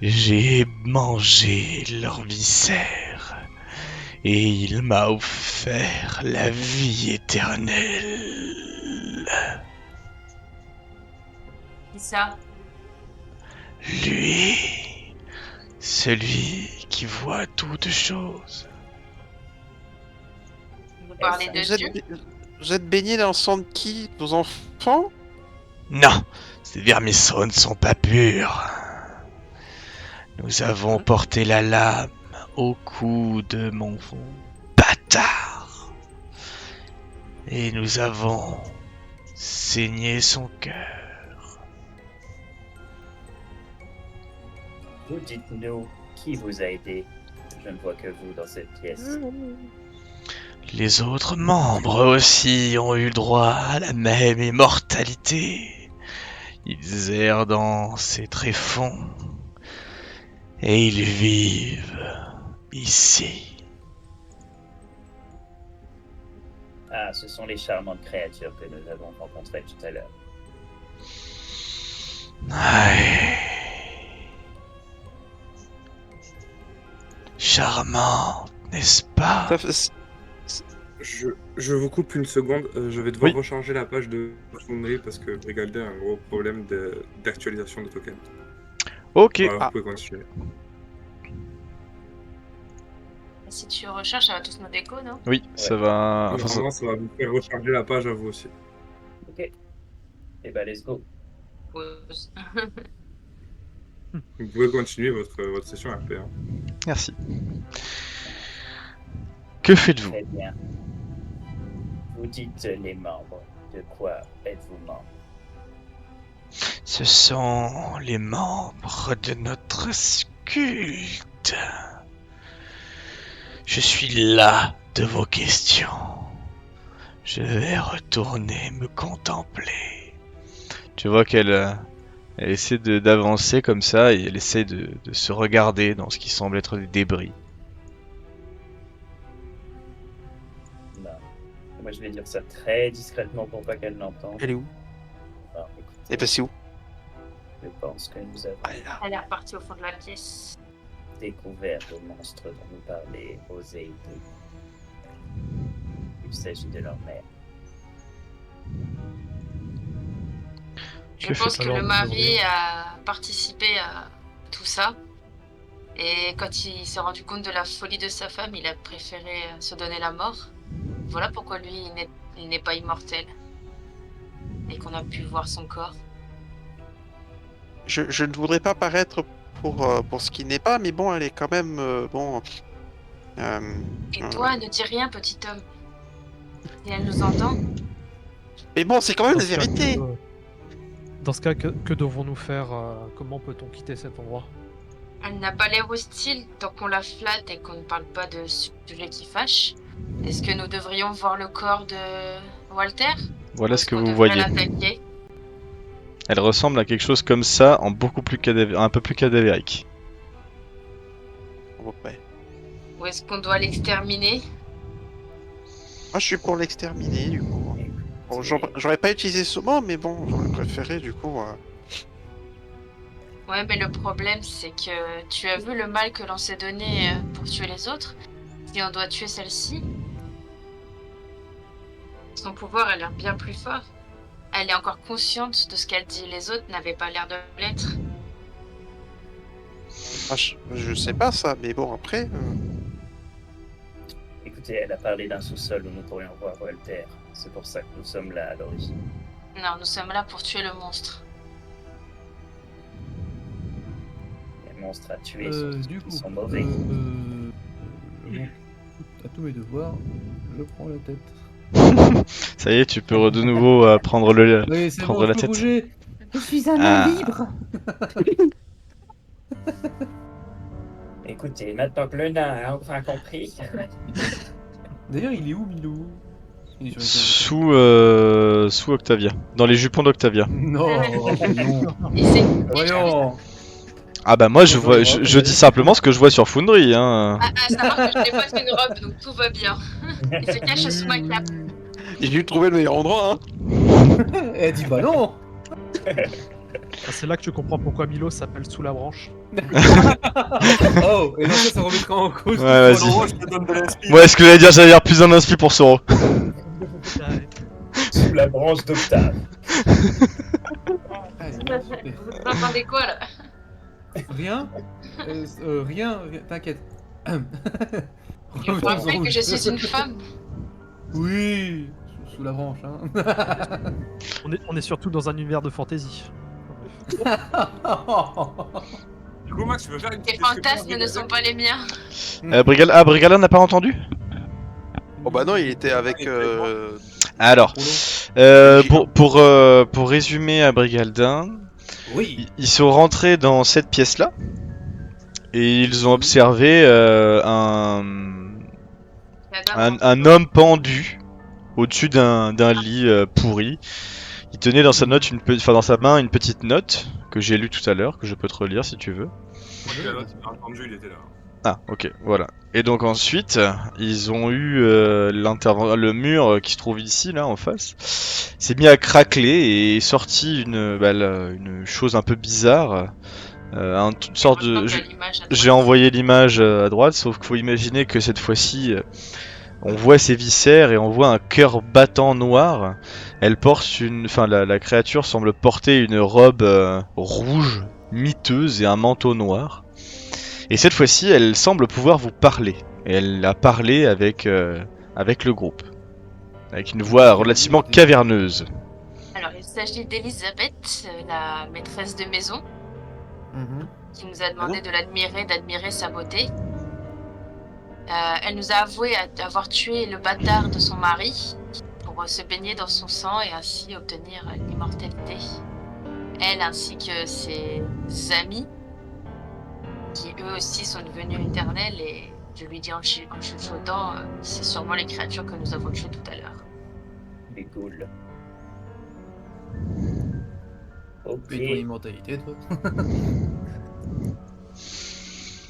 J'ai mangé leurs viscères. Et il m'a offert la vie éternelle. Qui ça? Lui, celui qui voit toutes choses. Vous parlez de Vous êtes, Dieu? vous êtes baigné dans le sang de qui? Vos enfants? Non, ces vermisseaux ne sont pas purs. Nous avons porté la lame au cou de mon bâtard. Et nous avons saigné son cœur. Vous dites-nous qui vous a aidé. Je ne vois que vous dans cette pièce. Les autres membres aussi ont eu droit à la même immortalité. Ils errent dans ces tréfonds et ils vivent ici. Ah, ce sont les charmantes créatures que nous avons rencontrées tout à l'heure. charmante, n'est-ce pas? Ça fait- Je vous coupe une seconde, je vais devoir Oui. recharger la page de Foundry parce que Brigaldin a un gros problème d'actualisation de token. Ok. Voilà, Ah. vous pouvez continuer. Si tu recherches, ça va tous nos déco, non? Oui, ça va. Enfin, ça- Normalement, ça va vous faire recharger la page à vous aussi. Ok. Et bah, let's go. Vous pouvez continuer votre session RP. Hein. Merci. Que faites-vous? Très bien. Vous dites les membres. De quoi êtes-vous membre? Ce sont les membres de notre culte. Je suis las de vos questions. Je vais retourner me contempler. Tu vois qu'elle elle essaie d'avancer comme ça et elle essaie de se regarder dans ce qui semble être des débris. Non. Moi, je vais dire ça très discrètement pour pas qu'elle l'entende. Elle est où? Alors, écoutez, Elle est passée où? je pense que nous avons Ah, là. Elle est repartie au fond de la pièce. découvert le monstre dont nous parlait Osei. Il s'agit de leur mère. Je Que pense fait- que alors, le nous mari devrions- a participé à tout ça. Et quand il s'est rendu compte de la folie de sa femme, il a préféré se donner la mort. Voilà pourquoi lui, il n'est pas immortel. Et qu'on a pu voir son corps. Je ne voudrais pas paraître pour ce qui n'est pas, mais bon, elle est quand même bon. Et toi, ne dis rien, petit homme. Et elle nous entend. Mais bon, c'est quand même Dans la ce cas, vérité. Dans ce cas, que devons-nous faire? Comment peut-on quitter cet endroit? Elle n'a pas l'air hostile tant qu'on la flatte et qu'on ne parle pas de sujets qui fâchent. Est-ce que nous devrions voir le corps de Walter? Voilà Ou ce est-ce que qu'on vous devrait voyez. l'attaquer? Elle ressemble à quelque chose comme ça, en beaucoup plus un peu plus cadavérique. Ouais. Ou est-ce qu'on doit l'exterminer? Moi, je suis pour l'exterminer, du coup. Bon, Écoutez, j'aurais pas utilisé ce mot, mais bon, j'aurais préféré, du coup. Ouais, mais le problème, c'est que tu as vu le mal que l'on s'est donné pour tuer les autres. Si on doit tuer celle-ci, son pouvoir a l'air bien plus fort. Elle est encore consciente de ce qu'elle dit. Les autres n'avaient pas l'air de l'être. Ah, je sais pas ça, mais bon, après. écoutez, elle a parlé d'un sous-sol où nous pourrions voir Walter. C'est pour ça que nous sommes là à l'origine. Non, nous sommes là pour tuer le monstre. Les monstres à tuer sont, Du coup, sont mauvais. à tous mes devoirs, je prends la tête. Ça y est, tu peux de nouveau prendre Oui, c'est prendre bon, la je peux tête. bouger. Je suis un Ah. homme libre. Écoutez, maintenant que le nain a enfin compris, D'ailleurs, il est où, Milou? Il est sur Sous Octavia. Dans les jupons d'Octavia. Non, non. Et c'est... Voyons. Ah bah moi je Bonjour, vois, je dis simplement ce que je vois sur Foundry. Hein. À savoir que je n'ai pas une robe, donc tout va bien. Il se cache sous ma cape. J'ai dû trouver le meilleur endroit, hein. Elle dit bah non. Ah, c'est là que tu comprends pourquoi Milo s'appelle Sous la branche. Oh, et donc ça remettra en cause. Ouais, tout vas-y. ça. je te donne de l'inspi. Ouais, ce que j'allais dire, j'allais dire plus un inspi pour Soro. sous la branche d'Octave. Allez, Vous entendez quoi là? rien, rien, t'inquiète. Je vous rappelle que je suis une femme. Oui, sous la branche, hein. On est surtout dans un univers de fantasy. Du coup, Max, tu veux faire une Tes petite description fantasmes ne de sont pas les miens. Brigala n'a pas entendu? Oh bah non, il était avec. Alors, pour résumer à Brigaldin, Oui. ils sont rentrés dans cette pièce-là et ils ont observé un homme pendu au-dessus d'un lit pourri. Il tenait dans sa note dans sa main une petite note que j'ai lue tout à l'heure, que je peux te relire si tu veux. entendu, il était là. Ah, ok, voilà. Et donc ensuite, ils ont eu le mur qui se trouve ici, là, en face, s'est mis à craqueler et est sorti une chose un peu bizarre Une sorte Heureusement de... qu'il y a l'image à J'ai droite. envoyé l'image à droite, sauf qu'il faut imaginer que cette fois-ci, on voit ses viscères et on voit un cœur battant noir. Elle porte une... Enfin, la créature semble porter une robe rouge, miteuse et un manteau noir. Et cette fois-ci, elle semble pouvoir vous parler. Et elle a parlé avec le groupe. Avec une voix relativement caverneuse. Alors, il s'agit d'Elisabeth, la maîtresse de maison, Mhm. qui nous a demandé de l'admirer, d'admirer sa beauté. Elle nous a avoué avoir tué le bâtard de son mari pour se baigner dans son sang et ainsi obtenir l'immortalité. Elle ainsi que ses amis, qui eux aussi sont devenus éternels, et je lui dis en chuchotant, c'est sûrement les créatures que nous avons tuées tout à l'heure. C'est cool. Ok. Et ton immortalité, toi?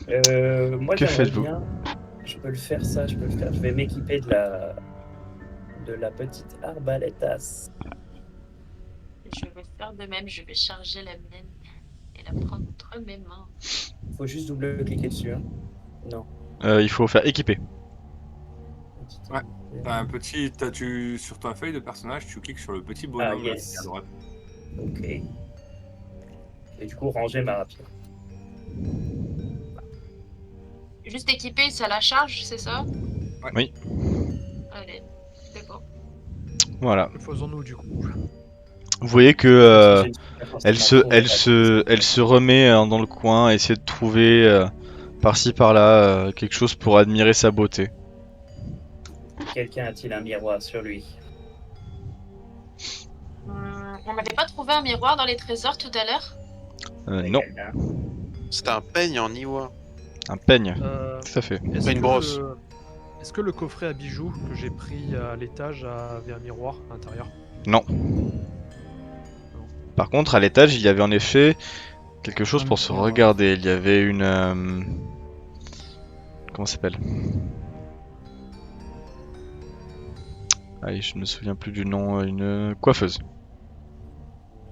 Moi, Que j'aimerais faites-vous? bien. Je peux le faire, ça, je peux le faire. Je vais m'équiper de la petite arbalétasse. Je vais faire de même, je vais charger la mienne et la prendre entre mes mains. Faut juste double-cliquer dessus. Hein. Non. Il faut faire équiper. Ouais. T'as un petit, sur ta feuille de personnage, tu cliques sur le petit bonhomme Ah, yes. qui est à droite. Ok. Et du coup, ranger ma rapière. Juste équipé, ça la charge, c'est ça? Ouais. Oui. Allez, c'est bon. Voilà. Faisons-nous du coup. Vous voyez que J'ai pas elle forcément elle se remet dans le coin, essaie de trouver par-ci par-là quelque chose pour admirer sa beauté. Quelqu'un a-t-il un miroir sur lui? On n'avait pas trouvé un miroir dans les trésors tout à l'heure? Non, Quelqu'un. C'était un peigne en ivoire. un peigne, Euh, tout à fait. est-ce Une que brosse. Est-ce que le coffret à bijoux que j'ai pris à l'étage avait un miroir à l'intérieur? Non. Par contre, à l'étage, il y avait en effet quelque chose Un pour se miroir. regarder. Il y avait une... comment ça s'appelle? Allez, je ne me souviens plus du nom. Une coiffeuse.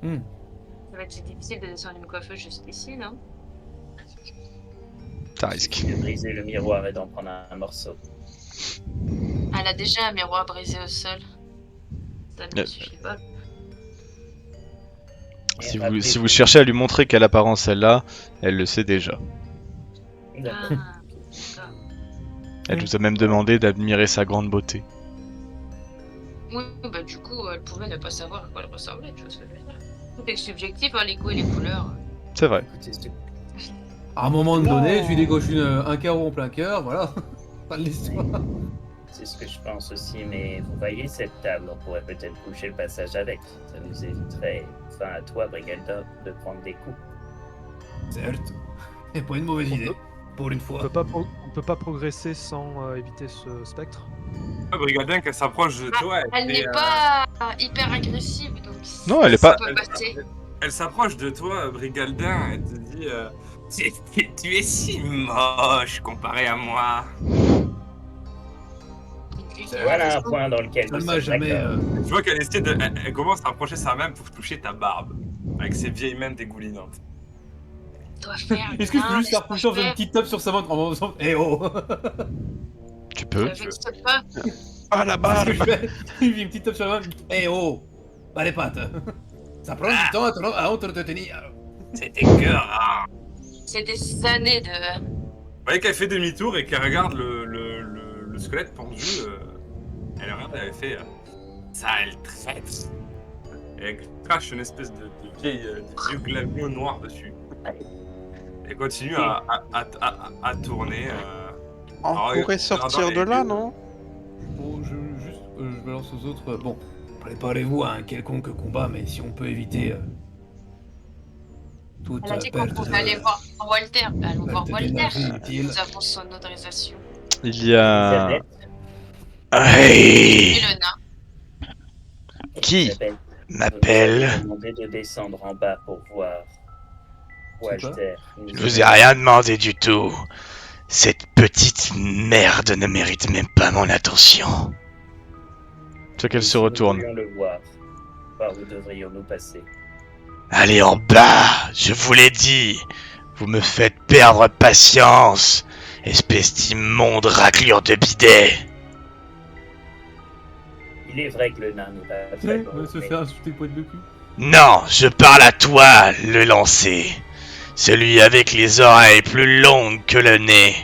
Hmm. Ça va être difficile de descendre une coiffeuse jusqu'ici, non? Ça Il risque. suffit de briser le miroir et d'en prendre un morceau. Elle a déjà un miroir brisé au sol. Ça ne suffit pas. Et Si rappelez-vous- vous cherchez à lui montrer quelle apparence elle a, elle le sait déjà. D'accord. Ah, d'accord. Elle vous a même demandé d'admirer sa grande beauté. Oui, bah du coup, elle pouvait ne pas savoir à quoi elle ressemblait, tu vois ce que je veux dire. Tout est subjectif, hein, les goûts et les couleurs. C'est vrai. Écoutez, À un moment Non. donné, tu décoches un carreau en plein cœur, voilà. Pas de l'histoire. c'est ce que je pense aussi, mais vous voyez cette table, on pourrait peut-être coucher le passage avec. Ça nous éviterait, enfin à toi, Brigalda, de prendre des coups. Certes. C'est pas une mauvaise idée. Pour une On fois. peut pas progresser sans éviter ce spectre. Brigadin, qu'elle s'approche de toi. Elle fait, n'est pas hyper agressive, donc Non, elle est ça pas- peut passer. Elle s'approche de toi, Brigaldin, elle te dit tu es si moche comparé à moi. Voilà un point dans lequel Ça nous ne m'a sommes jamais. d'accord. Tu vois qu'elle essaie de. Elle commence à approcher sa main pour toucher ta barbe. Avec ses vieilles mains dégoulinantes. Doit faire Est-ce que je peux bien, juste faire tout le temps faire une petite tape sur sa main en faisant Eh oh Tu peux. Je ne sais pas. Ah la C'est ce barre. que je fais. Il fait une petite tape sur la main. Eh oh Pas les pattes. Ça prend du temps à entretenir. C'était que. C'est des années de. Vous voyez qu'elle fait demi-tour et qu'elle regarde le squelette pendu. Elle regarde, elle fait. Ça, elle traite. Et elle crache une espèce de vieux glamour noir dessus. Elle continue à tourner. On Alors, pourrait regardant sortir les de là, yeux. non? Bon, je balance aux autres. Bon, préparez-vous à un quelconque combat, mais si on peut éviter toute Elle a dit qu'on perte pouvait aller voir Walter. Allons voir perte Walter. d'énergie inutile. Nous avons son autorisation. Il y a... Elisabeth, Hey, Et le nain. Qui Elisabeth, m'appelle? vous nous avez demandé de descendre en bas pour voir Walter. Je vous ai rien demandé du tout. Cette petite merde ne mérite même pas mon attention. Tu vois qu'elle se retourne. Nous voulions le voir. Par où devrions-nous passer? Allez en bas, je vous l'ai dit. Vous me faites perdre patience, espèce d'immonde raclure de bidet. Il est vrai que le nain n'est pas très Ouais, beau, on va se mais faire insulter poil de cul. Non, je parle à toi, le lancé. Celui avec les oreilles plus longues que le nez.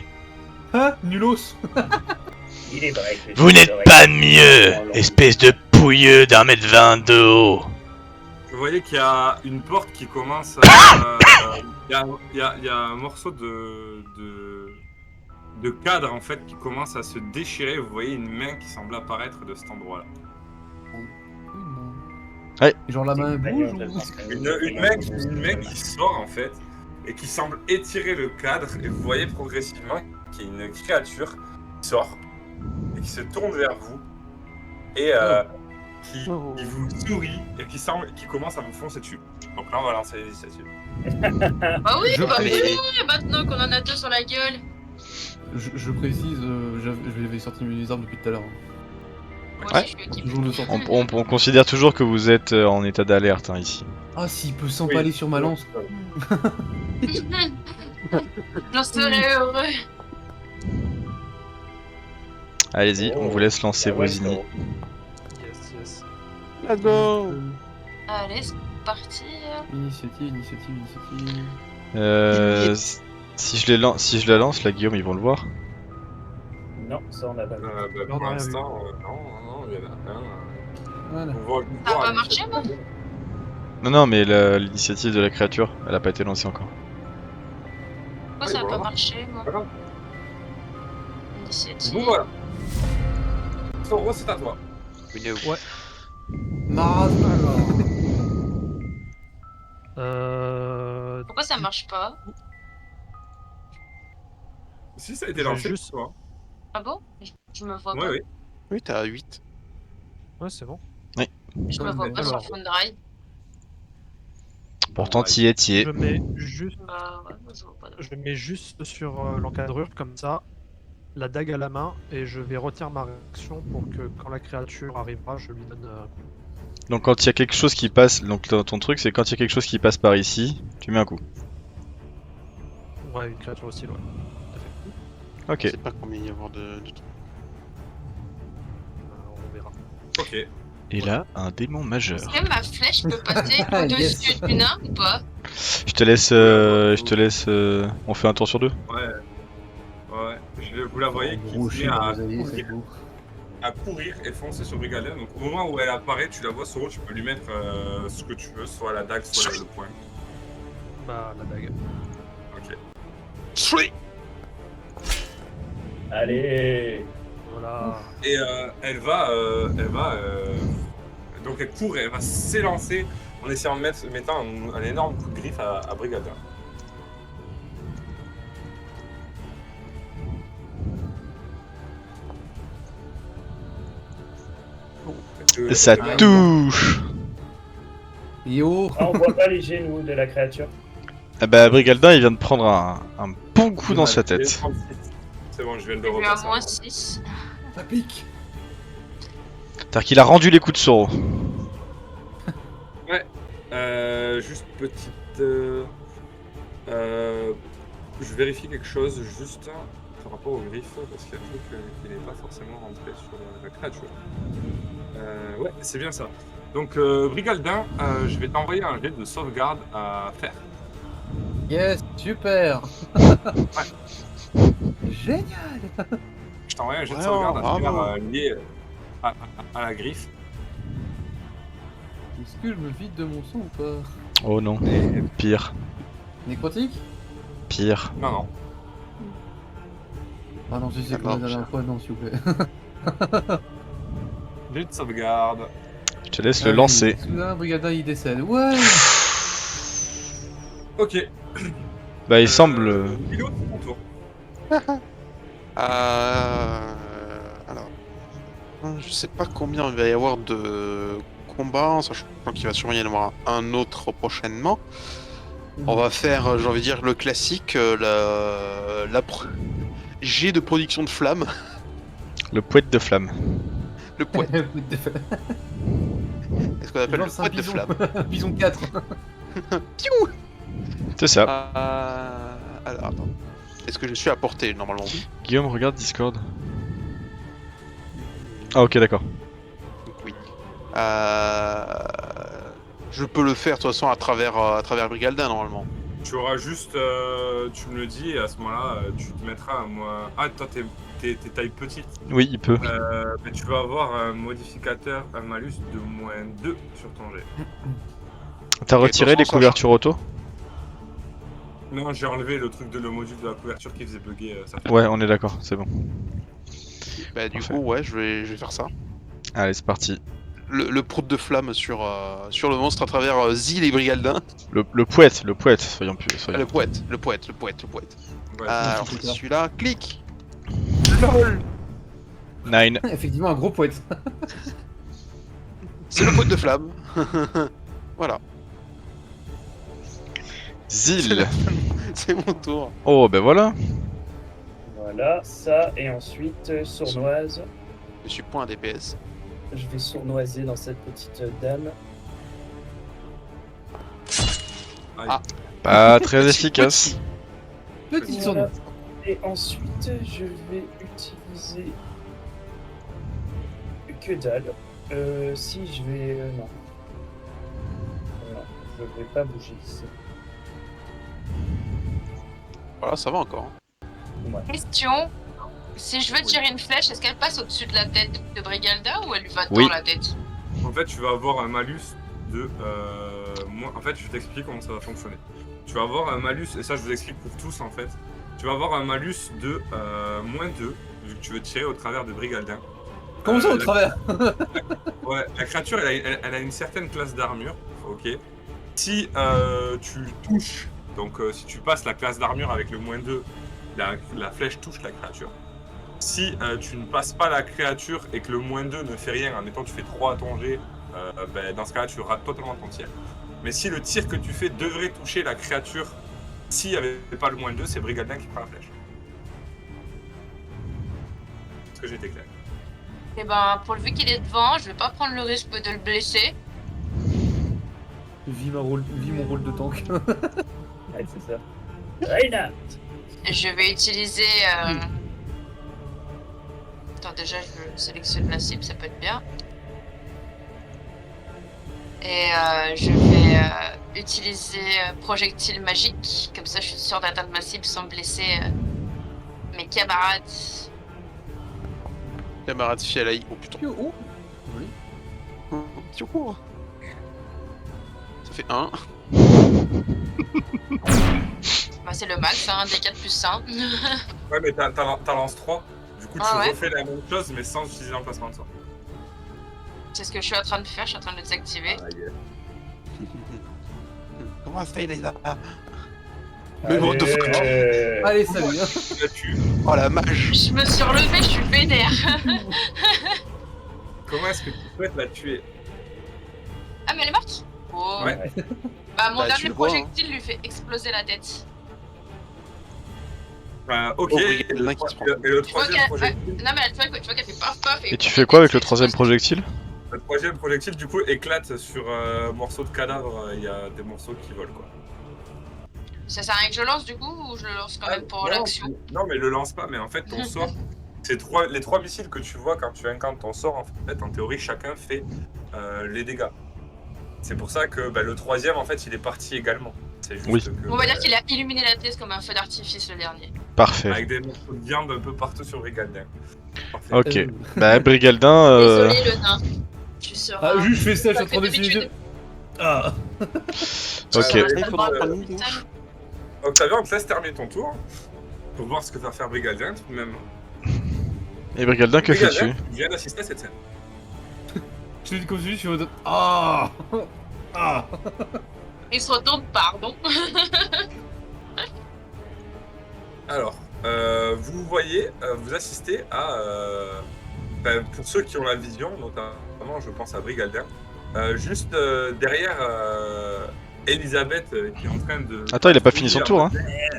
Ah, nulos. il est vrai que Vous j'ai n'êtes des pas oreilles mieux, longues. espèce de pouilleux d'1m20 de haut. Vous voyez qu'il y a une porte qui commence à... il y a un morceau de cadre en fait qui commence à se déchirer. Vous voyez une main qui semble apparaître de cet endroit-là. Ouais. Genre la main bouge ou... Une main qui sort en fait et qui semble étirer le cadre. Et vous voyez progressivement qu'il y a une créature qui sort et qui se tourne vers vous et qui vous sourit et qui commence à vous foncer dessus. Donc là on va lancer l'initiative. Bah oui, Je bah précise- oui, maintenant qu'on en a deux sur la gueule. Je précise, je l'avais sorti mes armes depuis tout à l'heure. Moi Ouais. aussi, je suis équipé. Toujours le sortir. On considère toujours que vous êtes en état d'alerte hein, ici. Ah, s'il peut s'empaler sur ma lance. J'en serais heureux. Allez-y, on vous laisse lancer Ah vos ouais, ignis. Yes, yes. Let's go. Allez, c'est parti. Initiative. Si je la lance, là Guillaume, ils vont le voir. Non, ça on n'a pas vu. Pour on a rien l'instant, non, il y en a un. Voilà. On voit Ça a pas marché, moi Non, mais l'initiative de la créature, elle a pas été lancée encore. Pourquoi ça a voilà. pas marché, moi Pas grave. Initiative. Bon voilà. Soro, c'est à toi. Ouais. Marre. Pourquoi ça marche pas Si ça a été Je vais lancé, juste- toi. Ah bon? Je me vois Oui, pas. oui. Oui, t'es à 8. Ouais, c'est bon. Je me vois pas sur Alors. Foundry. Pourtant, t'y es. Je mets juste, Bah ouais, moi, je vois pas. je mets juste sur l'encadrure comme ça, la dague à la main, et je vais retirer ma réaction pour que quand la créature arrivera, je lui donne. Donc quand il y a quelque chose qui passe, donc ton truc c'est quand il y a quelque chose qui passe par ici, tu mets un coup. Ouais, une créature hostile, ouais. Tout à fait. Ok. Je sais pas combien il y a avoir de trucs. On verra. Ok. Et là, un démon majeur. Est-ce que ma flèche peut passer Ah, au-dessus yes. du nain ou pas? Je te laisse, on fait un tour sur deux. Ouais. Ouais. Vous la voyez qui Gros se met chien, à vous avez, c'est courir, beau. à courir et foncer sur Brigalien. Donc au moment où elle apparaît, tu la vois Soro, tu peux lui mettre ce que tu veux, soit la dague, soit le poing. Bah, la dague. Ok. Three. Allez. Voilà. Et elle va, donc elle court et elle va s'élancer en essayant de mettre un énorme coup de griffe à Brigadin. Ça touche. Yo. Ah, on voit pas les genoux de la créature. Ah bah Brigaldin il vient de prendre un bon coup dans sa tête. C'est bon, je viens de J'ai le eu un repasser. moins 6. Ça pique. C'est-à-dire qu'il a rendu les coups de Soro. Juste petite. Je vérifie quelque chose juste par rapport aux griffes parce qu'il y a un truc qui n'est pas forcément rentré sur la créature. Ouais, c'est bien ça. Donc, Brigaldin, je vais t'envoyer un jet de sauvegarde à faire. Yes, super. Génial. Je t'envoie un jet de Ouais, sauvegarde à bravo. faire lié à la griffe. Est-ce que je me vide de mon sang ou pas? Oh non. Et... Pire. Nécrotique? Pire. Non, non. Ah non, je sais D'accord, quoi la dernière fois, non, s'il vous plaît. Jet de sauvegarde. Je te laisse le lancer. Soudain, Brigada il décède. Ouais. Ok. Bah il semble... Milo, c'est ton tour. Alors, je sais pas combien il va y avoir de combats, en sachant qu'il va sûrement y en avoir un autre prochainement. On va faire, j'ai envie de dire, le classique, jet de production de flammes. Le poète de flamme. Le poète. Est-ce qu'on appelle le Lance un poète de bison. flamme? Bison 4. Piou. C'est ça. Alors, attends. Est-ce que je suis à portée normalement? Guillaume, regarde Discord. Ah, ok, d'accord. Donc, oui. Je peux le faire de toute façon à travers Brigaldin normalement. Tu auras juste, tu me le dis, et à ce moment-là, tu te mettras à moi. Ah, toi, t'es taille petite. Oui, il peut. Mais tu vas avoir un modificateur, un malus de -2 sur ton jet. T'as Ok, retiré attention, les couvertures auto? Non, j'ai enlevé le truc de le module de la couverture qui faisait bugger ça. Ouais, on est d'accord, c'est bon. Bah, du Parfait. coup, ouais, je vais faire ça. Allez, c'est parti. Le prout de flamme sur le monstre à travers Zil et Brigaldin. Le poète, soyons plus. Ah, Soyons. le poète. Ouais, Alors, c'est c'est ça. celui-là, clic. LOL. 9. Effectivement, un gros poète. C'est le poète de flamme. Voilà, Zil. c'est mon tour. Oh, ben voilà. Voilà, ça, et ensuite, sournoise. Je suis point DPS. Je vais sournoiser dans cette petite dame. Pas très efficace. Petite Voilà. sournoise. Et ensuite, je vais utiliser que dalle. Si je vais... non. Non, je vais pas bouger ici. Voilà, ça va encore. Ouais. Question. Si je veux tirer une flèche, est-ce qu'elle passe au-dessus de la tête de Brigalda ou elle lui va Oui. dans la tête? En fait, tu vas avoir un malus de. En fait, je t'explique comment ça va fonctionner. Tu vas avoir un malus, et ça, je vous explique pour tous en fait. Tu vas avoir un malus de -2, vu que tu veux tirer au travers de Brigaldin. Comment ça au la- travers? Ouais, la créature, elle a une certaine classe d'armure, ok. Si tu touches, donc si tu passes la classe d'armure avec le -2, la flèche touche la créature. Si tu ne passes pas la créature et que le -2 ne fait rien, admettons tu fais 3 à ton jet, ben, dans ce cas-là tu rates totalement ton tir. Mais si le tir que tu fais devrait toucher la créature, s'il n'y avait pas le -2, c'est Brigaldin qui prend la flèche. Est-ce que j'ai été clair? Et ben, pour le vu qu'il est devant, je vais pas prendre le risque de le blesser. Vis mon rôle de tank. Ouais, c'est ça. Reina. Je vais utiliser. Attends, déjà, je sélectionne la cible, ça peut être bien. Et je vais utiliser projectile magique. Comme ça, je suis sûre d'atteindre ma cible sans blesser mes camarades. Camarade Fialaï. Oh putain. Oh, joli. Tchoukou. Ça fait 1. Bah, c'est le max, hein, des 4 plus 1. Ouais, mais t'as lance 3. Du coup, Ah tu ouais. refais la même chose, mais sans utiliser l'emplacement de sort. C'est ce que je suis en train de faire, je suis en train de le désactiver. Comment ça fait les gars? Mais what the fuck? Allez, salut. Hein. Là, tu... Oh la mage. Je me suis relevée, je suis vénère. Comment est-ce que tu souhaites la tuer? Ah, mais elle est morte? Oh. Ouais. Bah, mon Bah, tu dernier le vois, projectile lui fait exploser la tête. Ok, Oh, et Brigaldin qui se prend. le Tu vois troisième qu'elle projectile, non, mais tu vois qu'elle fait paf paf. Et tu fais quoi avec le troisième projectile? le troisième projectile, du coup, éclate sur morceaux de cadavre. Il y a des morceaux qui volent, quoi. Ça sert à rien que je lance du coup ou je le lance quand même pour non, l'action? Non, mais le lance pas, mais en fait, ton sort, c'est les 3 missiles que tu vois quand tu incantes ton sort, en fait, en théorie, chacun fait les dégâts. C'est pour ça que le troisième, en fait, il est parti également. C'est juste Oui. que, On va dire qu'il a illuminé la tête comme un feu d'artifice le dernier. Parfait. avec des morceaux de viande un peu partout sur Brigaldin. Parfait. Ok. Bah, Brigaldin. Désolé le nain. Tu seras. Ah, juste je fais ça, je suis en Comme train d'essayer d'habitude. de. Ah. Tu Ok. seras Il faudra pas prendre dans une l'hôpital. Octavien, on te laisse terminer ton tour pour voir ce que va faire Brigaldin tout de même. Et Brigaldin, que Brigaldin, fais-tu? il vient d'assister à cette scène. Je te dis comme je suis en mode. Ah. Ah. Il se retourne, pardon. Alors, vous voyez, vous assistez à... pour ceux qui ont la vision, notamment je pense à Brigaldin, juste derrière Elisabeth qui est en train de... Attends, il a pas fini son tour, hein.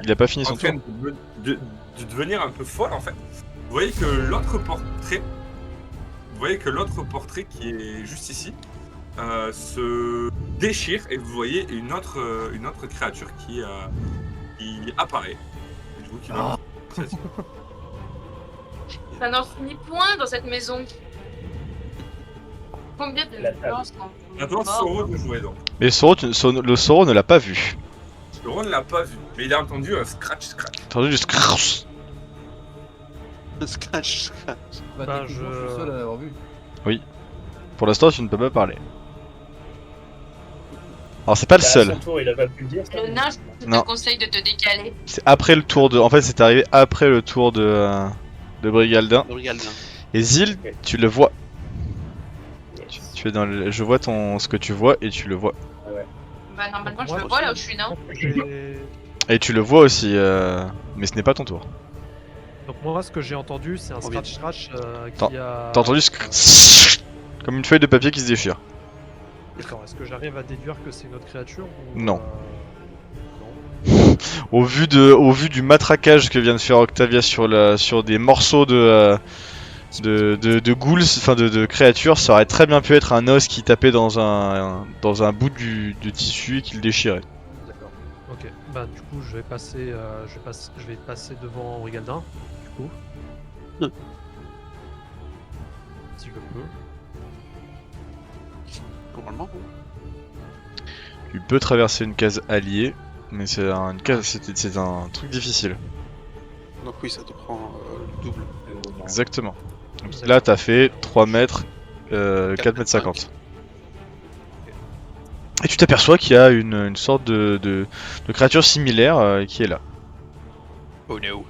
Il a pas fini En son train tour. de devenir un peu folle en fait. Vous voyez que l'autre portrait... Vous voyez que l'autre portrait qui est juste ici, se déchire et vous voyez une autre créature qui apparaît. Et du coup, qui va Ça n'en finit point dans cette maison. Combien de La table. gens sont Maintenant, morts? Soro de jouer donc. Mais le Soro ne l'a pas vu. Soro ne l'a pas vu, mais il a entendu un scratch. Entendu du scratch. Scratch. Bah, Bah, techniquement, je je- suis seul à l'avoir vu. Pour l'instant, tu ne peux pas parler. Alors, c'est pas le Bah, à seul. son tour, il a pas pu le dire. ça. Le nain, je Non. te conseille de te décaler. C'est après le tour de. En fait, c'est arrivé après le tour de Brigaldin. Regarde. Et Zil, Ok. tu le vois. Yes. Tu es dans le... Je vois ce que tu vois et tu le vois. Bah, normalement, je Moi, le vois là où je suis, non? J'ai- Et tu le vois aussi, mais ce n'est pas ton tour. Donc moi, ce que j'ai entendu, c'est un Oh, bien. scratch T'as- qui a... T'as entendu comme une feuille de papier qui se déchire. D'accord, est-ce que j'arrive à déduire que c'est une autre créature ou, Non. Non. Au vu du matraquage que vient de faire Octavia sur des morceaux de ghouls, enfin de créatures, ça aurait très bien pu être un os qui tapait dans un bout de tissu et qui le déchirait. D'accord. Ok. Bah du coup, je vais passer devant Rigaldin, du coup. Si je peux. Normalement. Tu peux traverser une case alliée, mais c'est un truc difficile. Donc oui, ça te prend le double. Exactement. Donc là, t'as fait 3 mètres, 4 mètres 50. Et tu t'aperçois qu'il y a une sorte de créature similaire qui est là. Oh no.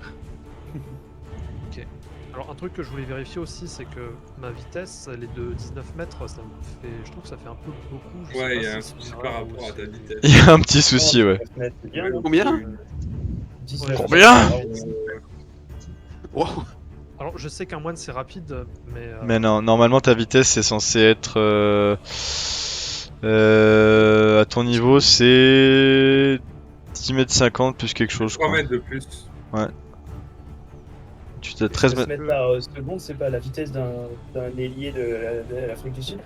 Alors un truc que je voulais vérifier aussi, c'est que ma vitesse, elle est de 19 mètres, ça me fait... je trouve que ça fait un peu beaucoup. Je sais Ouais, pas il y a si un c'est souci une par erreur rapport ou à ta si- vitesse. Il y a un petit souci, ouais. C'est bien, non Combien 19. Combien Wow. Alors je sais qu'un moine c'est rapide, mais... Mais non, normalement ta vitesse c'est censé être... à ton niveau c'est 10 mètres 50 plus quelque chose, je 3 crois. mètres de plus. Tu t'as 13 13 mètres. mètres par seconde, c'est pas la vitesse d'un ailier de l'Afrique du Sud?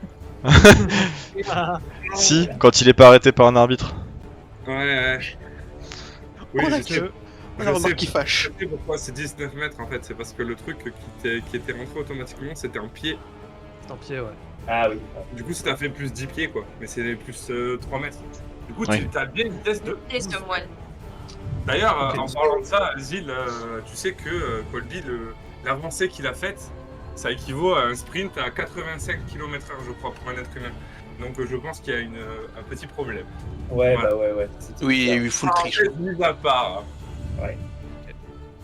Si, quand il est pas arrêté par un arbitre. Ouais. Oui, Oh, je là, sais. On a remarqué qui fâche. Je sais pourquoi c'est 19 mètres en fait, c'est parce que le truc qui était rentré automatiquement c'était un pied. C'est un pied, ouais. Ah oui. Du coup, ça t'a fait plus 10 pieds quoi, mais c'est plus 3 mètres. Du coup, Oui. tu as bien une vitesse de. Et ce moine. D'ailleurs, Ok. en parlant de ça, Zil, tu sais que Colby, l'avancée qu'il a faite, ça équivaut à un sprint à 85 km/h, je crois, pour un être humain. Donc, je pense qu'il y a un petit problème. Ouais, Voilà. bah ouais. C'était Oui, il y a ça. eu full triche. Parenthèse mise à part.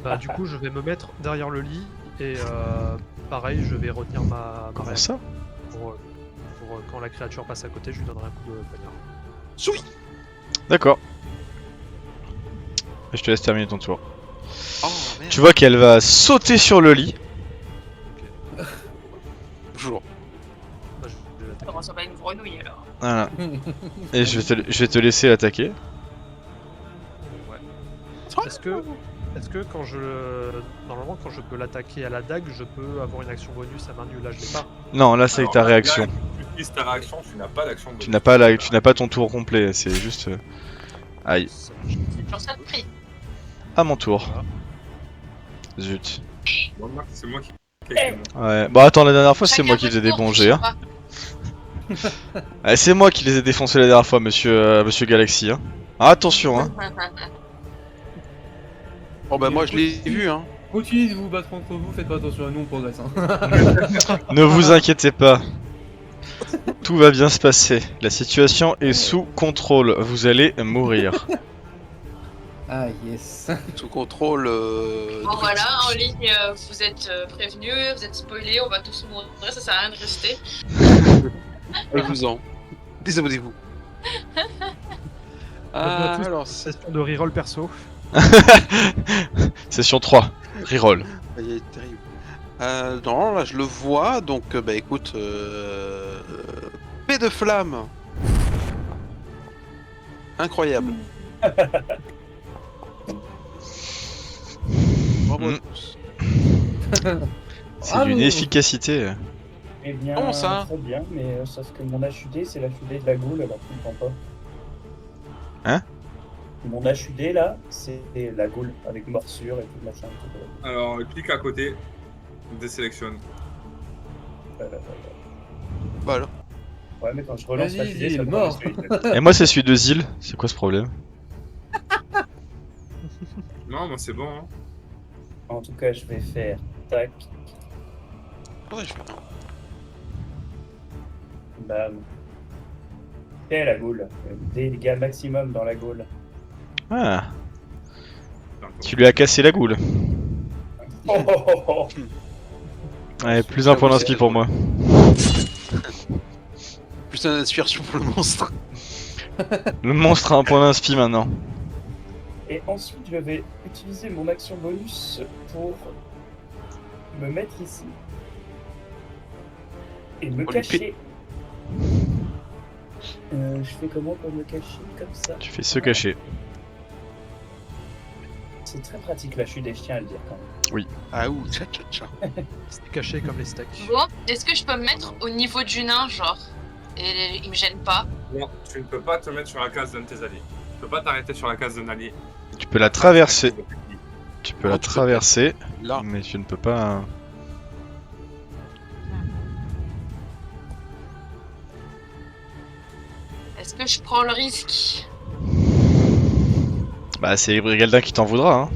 Bah du coup je vais me mettre derrière le lit et pareil je vais retenir ma Comment rêve ça? pour quand la créature passe à côté, je lui donnerai un coup de poignard. Soui. D'accord. Je te laisse terminer ton tour. Oh merde. Tu vois qu'elle va sauter sur le lit. Toujours. Bah, je vais l'attaquer. Comment ça va une grenouille alors? Voilà. Et je vais te laisser l'attaquer. Ouais. Est-ce que quand normalement quand je peux l'attaquer à la dague, je peux avoir une action bonus à main nue? Là je l'ai pas. Non, là c'est avec ta Alors, réaction. là, tu utilises ta réaction, tu n'as pas d'action. Tu n'as pas ton tour complet, c'est juste... Aïe. Ça- Genre ça de prix. À mon tour. Voilà. Zut. C'est moi qui. Ouais. Bon attends, la dernière fois c'est Chacun moi qui faisais votre des tour, bons je jets. sais Hein. pas. C'est moi qui les ai défoncés la dernière fois, monsieur Galaxy. Hein. Ah, attention, hein. Oh bah moi je l'ai vu hein. Continuez de vous battre entre vous, faites pas attention à nous, on progresse. Hein. Ne vous inquiétez pas. Tout va bien se passer. La situation est sous contrôle. Vous allez mourir. Ah yes. Sous contrôle. Bon voilà, en ligne, vous êtes prévenus, vous êtes spoilés, on va tous mourir, ça sert à rien de rester. Allez-vous-en. Désabonnez-vous. à tous. Alors, Session de reroll perso. Session 3. Reroll. il est terrible. Non, là je le vois, donc bah écoute, paix de flamme. Incroyable. Bravo à Mm. tous. C'est Bravo. d'une efficacité. Eh bien, Bon, ça. très bien, mais sauf que mon HUD, c'est l'HUD de la goule, alors je comprends pas. Hein? Mon HUD, là, c'est la goule, avec morsure et tout machin. Tout, Alors, clique à côté, désélectionne. Bah alors. Ouais, mais quand je relance Vas-y, l'HUD, il ça est me mort. remet celui de- Et moi, c'est celui de Zil. C'est quoi ce problème? Non, moi c'est bon. Hein. En tout cas, je vais faire tac, Ouais, je fais un. bam. Et la goule. Dégâts maximum dans la goule. Ah, Attends, tu lui as cassé la goule. Oh, oh, oh, oh. Ouais, plus un point d'inspi pour moi. Plus une inspiration pour le monstre. Le monstre a un point d'inspi maintenant. Et ensuite, je vais utiliser mon action bonus pour me mettre ici. Et me On lui cacher. Je fais comment pour me cacher comme ça? Tu fais se cacher. C'est très pratique la chute des chiens à le dire quand même. Ah ouh, tcha tcha tcha. C'était caché comme les steaks. Bon, est-ce que je peux me mettre au niveau du nain, genre? Et il me gêne pas. Non, tu ne peux pas te mettre sur la case d'un de tes alliés. Tu peux pas t'arrêter sur la case d'un allié. Tu peux la traverser. Tu peux la Oh, tu peux traverser, Là. mais tu ne peux pas. Est-ce que je prends le risque? Bah, c'est Brigaldin qui t'en voudra. Hein.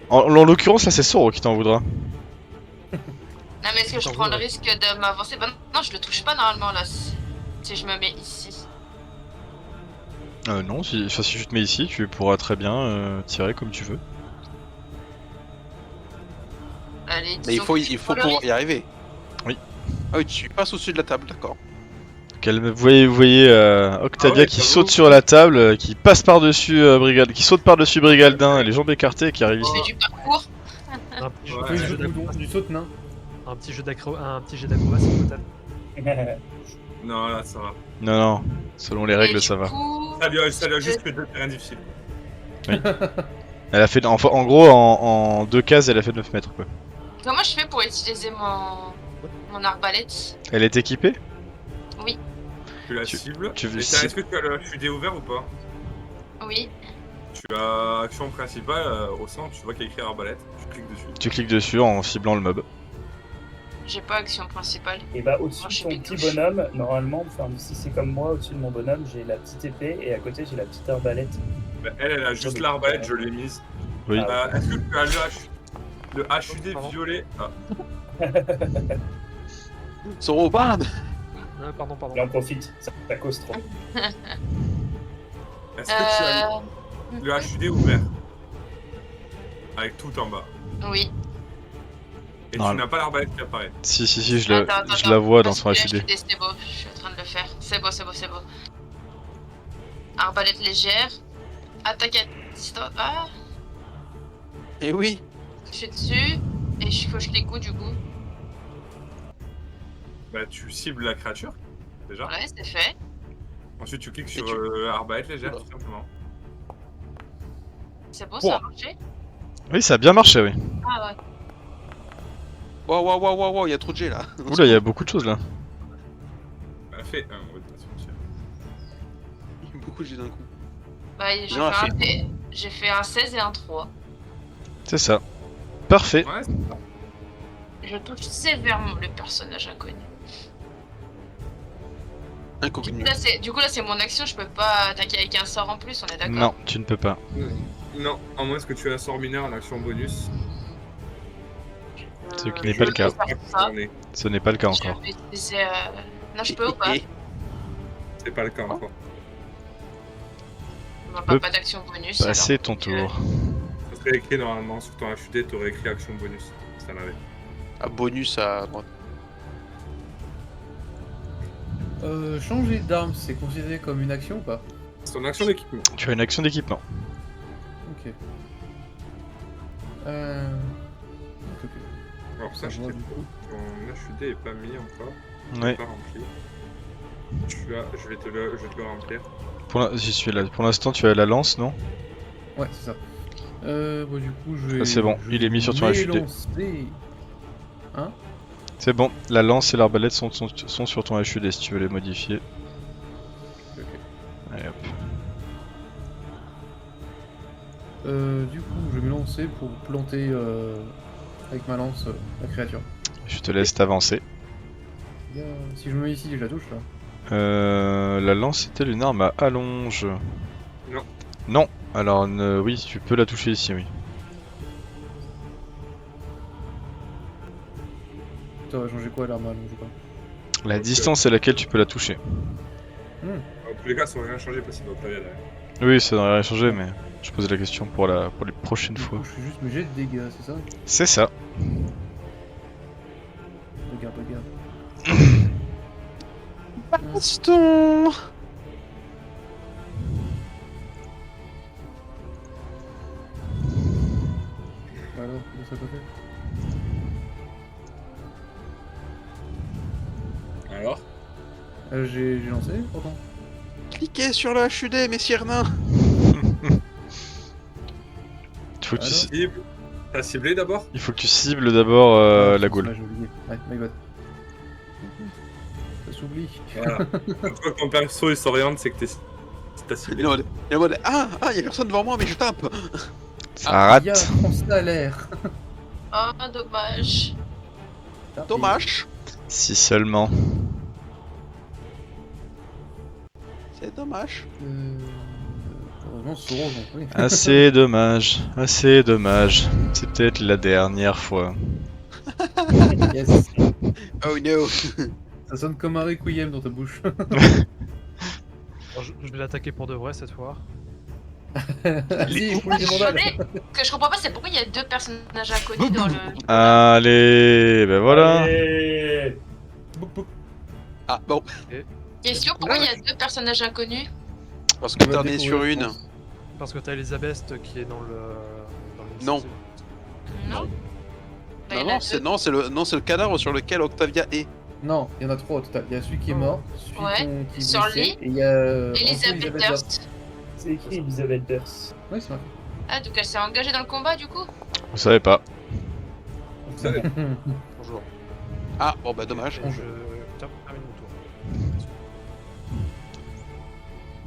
En l'occurrence, là, c'est Soro qui t'en voudra. Non, mais est-ce que je T'en prends le voudrais. risque de m'avancer? Bah non, je le touche pas normalement là. Si je me mets ici. Non, si tu te mets ici, tu pourras très bien tirer comme tu veux. Allez, Mais il disons faut, que il je faut prends le pouvoir risque. y arriver. Oui. Ah oui, tu passes au-dessus de la table, d'accord. Vous voyez Octavia Ah ouais, qui j'avoue. saute sur la table, qui passe par-dessus qui saute par-dessus Brigaldin, les jambes écartées, et qui arrive Je ici. fais du parcours. Un petit Ouais. jeu- Tu un joues petit jeu du saut nain. un petit jeu d'acrobatie peut-être. Non, là ça va. Non, non, selon les règles, Et ça du va. coup, Ça lui a juste fait deux terrains difficiles. Elle a fait, en gros, en 2 cases, elle a fait 9 mètres, quoi. comment je fais pour utiliser mon arbalète? Elle est équipée? Tu la Tu- cibles. tu veux Et cible- est-ce que tu as le HUD ouvert ou pas? Oui. Tu as action principale au centre, tu vois qu'il y a écrit arbalète. Tu cliques dessus. Tu cliques dessus en ciblant le mob. J'ai pas action principale. Et bah au-dessus Moi, je de suis ton des petit touches. bonhomme, normalement, enfin si c'est comme moi, au-dessus de mon bonhomme, j'ai la petite épée et à côté j'ai la petite arbalète. Bah, elle a juste mais- l'arbalète, je l'ai mise. Oui. Est-ce que tu as le HUD Pardon. violet? Ah, Soro, parle. Pardon. J'en profite, ça cause trop. est-ce que tu as Euh... le HUD ouvert? Avec tout en bas. Oui. Et Non, tu n'as pas l'arbalète qui apparaît. Si, je Attends, la vois dans Parce son que HUD. C'est beau, je suis en train de le faire. C'est beau. Arbalète légère. Attaque à distance. Ah, Eh oui. je suis dessus. Et il faut que je clique où du coup? Bah, tu cibles la créature, déjà. Ouais, c'est fait. Ensuite, tu cliques Et sur tu- arbalète légère, Oula. tout simplement. C'est bon, ça a Ouah. marché? Oui, ça a bien marché, oui. Ah ouais. Waouh, il y a trop de G là. Oula, il y a beaucoup de choses là. Elle fait un mode. Il y a beaucoup de G d'un coup. Bah, Non, j'ai fait un 16 et un 3. C'est ça. Parfait. Ouais, c'est ça. Je touche sévèrement le personnage inconnu. Incognito. Du coup, là, c'est mon action, je peux pas attaquer avec un sort en plus, on est d'accord? Non, tu ne peux pas. Non, à moins que tu aies un sort mineur en action bonus. Ce qui n'est pas le Je cas. vais faire ça. Ce n'est pas le cas Je encore. vais utiliser, non, je peux ou pas? C'est pas le cas encore. Bon, peux pas d'action bonus. Passer alors. ton tour. Ça serait écrit normalement sur ton HUD, t'aurais écrit action bonus. Si t'en avais. À bonus à droite. Changer d'arme, c'est considéré comme une action ou pas? C'est ton action d'équipement. Tu as une action d'équipement. Ok. Ok. Alors, ça, je Moi, t'ai du coup. ton HUD est pas mis encore. Ouais. Pas rempli. Je vais te le remplir. J'y suis là. Pour l'instant, tu as la lance, non? Ouais, c'est ça. Bon, du coup, je vais. Ah, c'est bon, je il est mis sur ton vais HUD. lancer. Hein? C'est bon, la lance et l'arbalète sont sur ton HUD si tu veux les modifier. Ok. Allez hop. Du coup, je vais me lancer pour planter avec ma lance la créature. Je te laisse t'avancer. Si je me mets ici, je la touche là. La lance est-elle une arme à allonge? Non. Non. Alors oui, tu peux la toucher ici, oui. Ça va changer quoi l'arme à allonge ou pas? La distance à laquelle tu peux la toucher. Dans tous les cas, ça n'a rien changé parce qu'il doit pas y aller. Oui, ça n'aurait rien changé, mais je posais la question pour les prochaines Du fois. coup, je fais juste mes jets de dégâts, c'est ça? C'est ça. Regarde. Baston. Alors, comment ça peut faire? Alors J'ai lancé pourtant. Cliquez sur le HUD, messieurs nains. T'as ciblé d'abord? Il faut que tu cibles d'abord la Ah, goule. j'ai oublié. Ouais, my god. Ça s'oublie. Voilà. Une fois que ton perso il s'oriente, c'est que t'as ciblé. Il est en mode ah, y a personne devant moi, mais je tape. Ça rate. Il y a un salaire. Oh, dommage. Dommage. Si seulement. C'est dommage. Heureusement, Soro, j'en prie. Assez dommage. Assez dommage. C'est peut-être la dernière fois. Yes. Oh no. Ça sonne comme un requiem dans ta bouche. Alors, je vais l'attaquer pour de vrai cette fois. Vas-y, fouille des mandales. Attendez, ce que je comprends pas, c'est pourquoi il y a deux personnages inconnus dans le. Allez, ben voilà. Allez. Boup, boup. Ah bon, Question, pourquoi il y a deux personnages inconnus? parce que On va t'en es découvrir, sur je une. pense. Parce que t'as Elisabeth qui est dans le. Non. Non. Bah, Non, il y en a non, deux. c'est le cadavre sur lequel Octavia est. Non, il y en a trois au total. Il y a celui qui est mort, celui Ouais, qui est sur blessé, lui. et il y a en dessous, Elisabeth Durst. C'est écrit Elisabeth Durst. Oui, c'est vrai. Ah, donc elle s'est engagée dans le combat du coup? Vous savez pas. Bonjour. Ah bon bah dommage. Et je termine mon tour.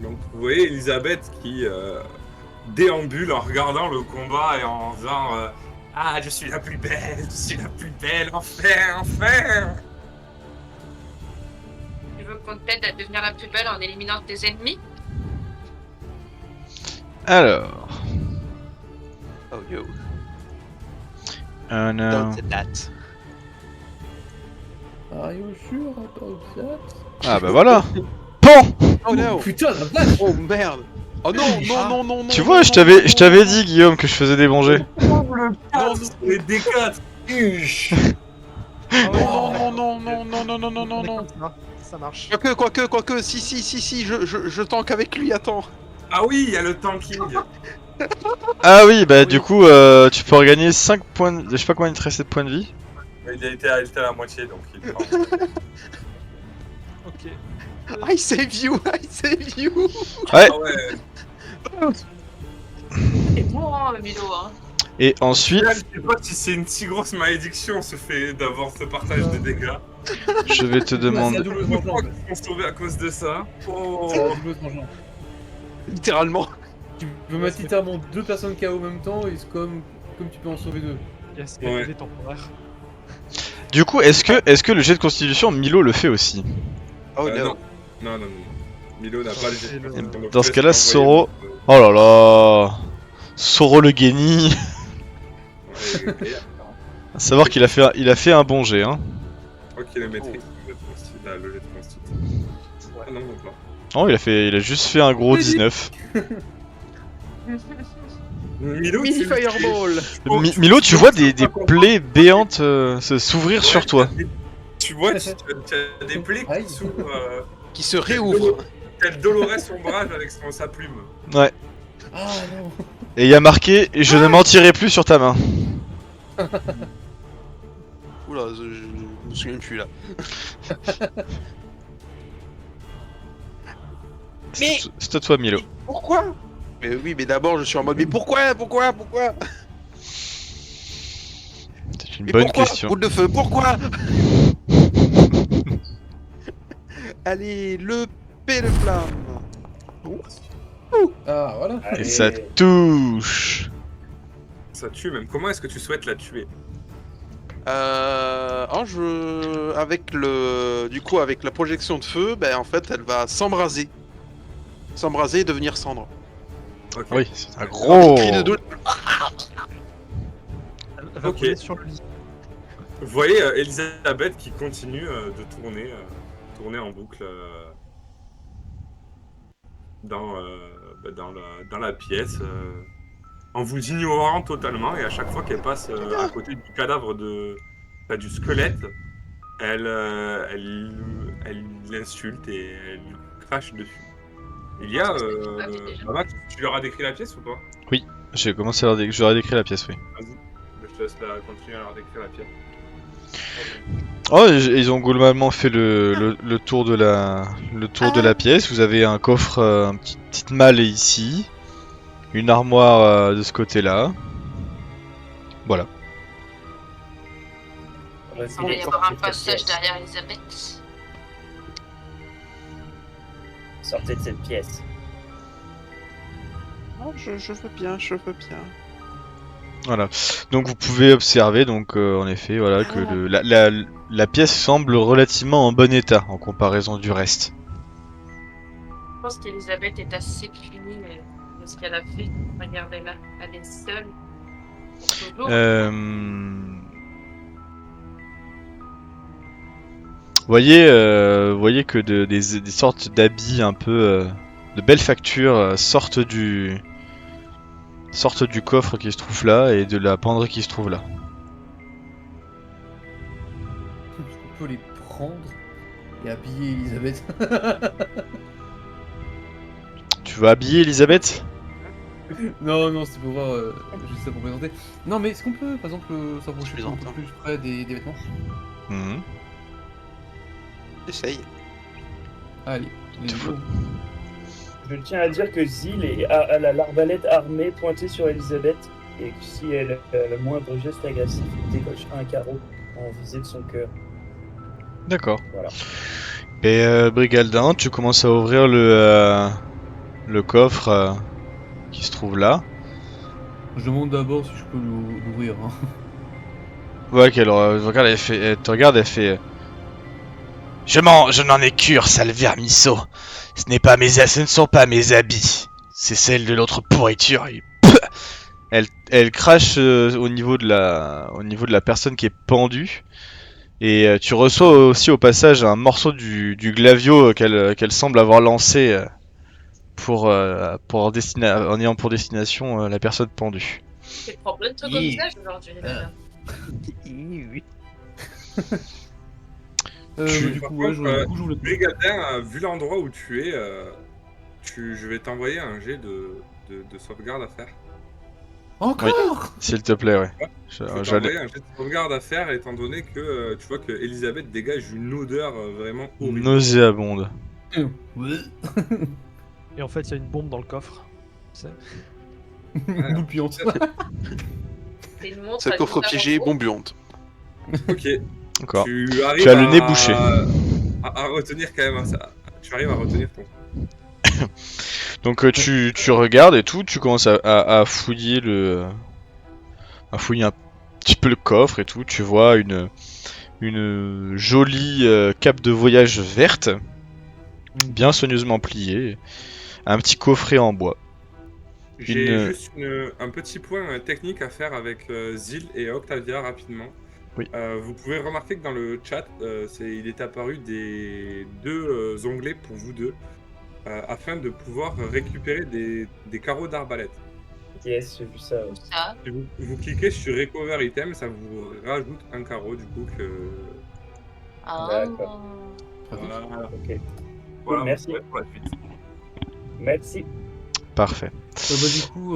Donc vous voyez Elisabeth qui déambule en regardant le combat et en disant ah, je suis la plus belle, enfin. Tu veux qu'on t'aide à devenir la plus belle en éliminant tes ennemis? Alors. Oh yo. Un Don't say that. Are you sure about that? Ah bah voilà. Bon. Oh no. Putain, la vache! Oh merde. Oh non, non, non, non, non. Tu vois, je t'avais dit, Guillaume, que je faisais des bons jets. Non, les D4. Non, non, non, non, non, non, non, non, non. Ça marche. Quoique, si, je tank avec lui, attends. Ah oui, il y a le tanking. Ah oui, bah du coup, tu peux regagner 5 points de... Je sais pas combien il te restait de points de vie. Il a été arrêté à la moitié, donc il prend. Ok. I save you. Ouais. Ah ouais. C'est bon, hein, Milo, hein. Et ensuite, Je sais pas si c'est une si grosse malédiction ce fait d'avoir ce partage de dégâts. je vais te C'est demander... à double Je crois tranchant. qu'ils sont sauvés à cause de ça. Oh. C'est à double tranchant. Littéralement. Tu peux mettre littéralement deux personnes KO en même temps et c'est comme tu peux en sauver deux. Yes, Ouais. il est temporaire. Du coup, est-ce que le jet de constitution, Milo le fait aussi? Oh Non. no. Non. Milo n'a pas le jet. Dans ce cas-là, Soro... Oh là là. Soro le génie. À savoir qu'il a fait un bon jet, hein. Je crois qu'il a maîtrisé le jet de constitution. Ah non, non pas. Non, il a juste fait un gros 19. Milo, Mini tu- fireball. Milo, tu vois des plaies béantes s'ouvrir sur toi. Tu vois, tu as des plaies Aïe. qui s'ouvrent. Qui se réouvre. Tel Dolores Ombrage avec sa plume. Ouais. Ah non! Et il y a marqué « Je ne mentirai plus sur ta main Oula, je me souviens plus là. ». Mais- C'est à toi, Milo. Pourquoi? Mais oui, mais d'abord je suis en mode mais pourquoi? C'est une Mais bonne pourquoi? question. Boule de feu, pourquoi? Allez, le P de flamme. Ah, voilà. Et Allez. ça touche. Ça tue même. Comment est-ce que tu souhaites la tuer? Avec avec la projection de feu, ben en fait, elle va s'embraser et devenir cendre. Ok. Oui, c'est un gros. Cri de douleur. Elle va Ok. brûler sur le lit. Vous voyez Elisabeth qui continue de tourner en boucle dans la pièce, en vous ignorant totalement, et à chaque fois qu'elle passe à côté du cadavre du squelette, elle l'insulte et elle lui crache dessus. Il y a... Je pense que tu l'as vu déjà. Max, tu leur as décrit la pièce ou pas? J'ai commencé à je leur ai décrit la pièce, oui. Vas-y, je te laisse continuer à leur décrire la pièce. Oh, ils ont globalement fait le tour de la pièce. Vous avez un coffre, petite malle ici, une armoire de ce côté-là. Voilà. On va Il semble y essayer de avoir un sortir de cette passage pièce. derrière Elisabeth. Sortez de cette pièce. Oh, je veux bien. Voilà. Donc vous pouvez observer, donc en effet, voilà, que la pièce semble relativement en bon état en comparaison du reste. Je pense qu'Elisabeth est assez punie de ce qu'elle a fait. Regardez-la, elle est seule. Pour toujours. Voyez que des sortes d'habits un peu de belle facture sortent du coffre qui se trouve là et de la penderie qui se trouve là. Est-ce qu'on peut les prendre et habiller Elisabeth? Tu vas habiller Elisabeth? Non, c'est pour voir, juste ça pour présenter. Non, mais est-ce qu'on peut, par exemple, s'approcher un plaisante, peu hein. plus près des vêtements? Mhm. Essaye. Allez, les Faut- go. Je tiens à dire que Zil a l'arbalète armée pointée sur Elisabeth et que si elle a le moindre geste agressif, il décochera un carreau en visée de son cœur. D'accord. Voilà. Et Brigaldin, tu commences à ouvrir le coffre qui se trouve là. Je demande d'abord si je peux l'ouvrir. Hein. Ouais, qu'elle regarde, elle te regarde, elle fait. Je n'en ai cure, sale vermisseau. Ce ne sont pas mes habits. C'est celle de l'autre pourriture. Et elle crache au niveau de la personne qui est pendue. Et tu reçois aussi au passage un morceau du glavio qu'elle semble avoir lancé en ayant pour destination la personne pendue. Tu prends plein de trucs au visage aujourd'hui, là. Oui. Du Par coup, ouais, contre, j'ouvre le truc. Brigaldin, vu l'endroit où tu es, je vais t'envoyer un jet de sauvegarde à faire. Encore? S'il te plaît, ouais. Je vais t'envoyer un jet de sauvegarde à faire, étant donné que tu vois que Elisabeth dégage une odeur vraiment horrible. Nauséabonde. Ouais. Et en fait, il y a une bombe dans le coffre. Tu sais. Boule puante. C'est une montre Ce à coffre 12 piégé, avant. bombuante. Ok. Encore. Tu arrives Tu as le nez bouché. à retenir quand même ça. Tu arrives à retenir ton. Donc tu regardes et tout, tu commences à fouiller un petit peu le coffre et tout. Tu vois une jolie cape de voyage verte, bien soigneusement pliée, un petit coffret en bois. J'ai juste un petit point technique à faire avec Zil et Octavia rapidement. Oui. Vous pouvez remarquer que dans le chat, il est apparu des deux onglets pour vous deux, afin de pouvoir récupérer des carreaux d'arbalète. Yes, j'ai vu ça. Tout ça. Si vous cliquez sur Recover Item, ça vous rajoute un carreau du coup que... Ah. D'accord. Voilà, Ok. voilà, merci. vous pouvez pour la suite. Merci. Parfait. Bah, du coup,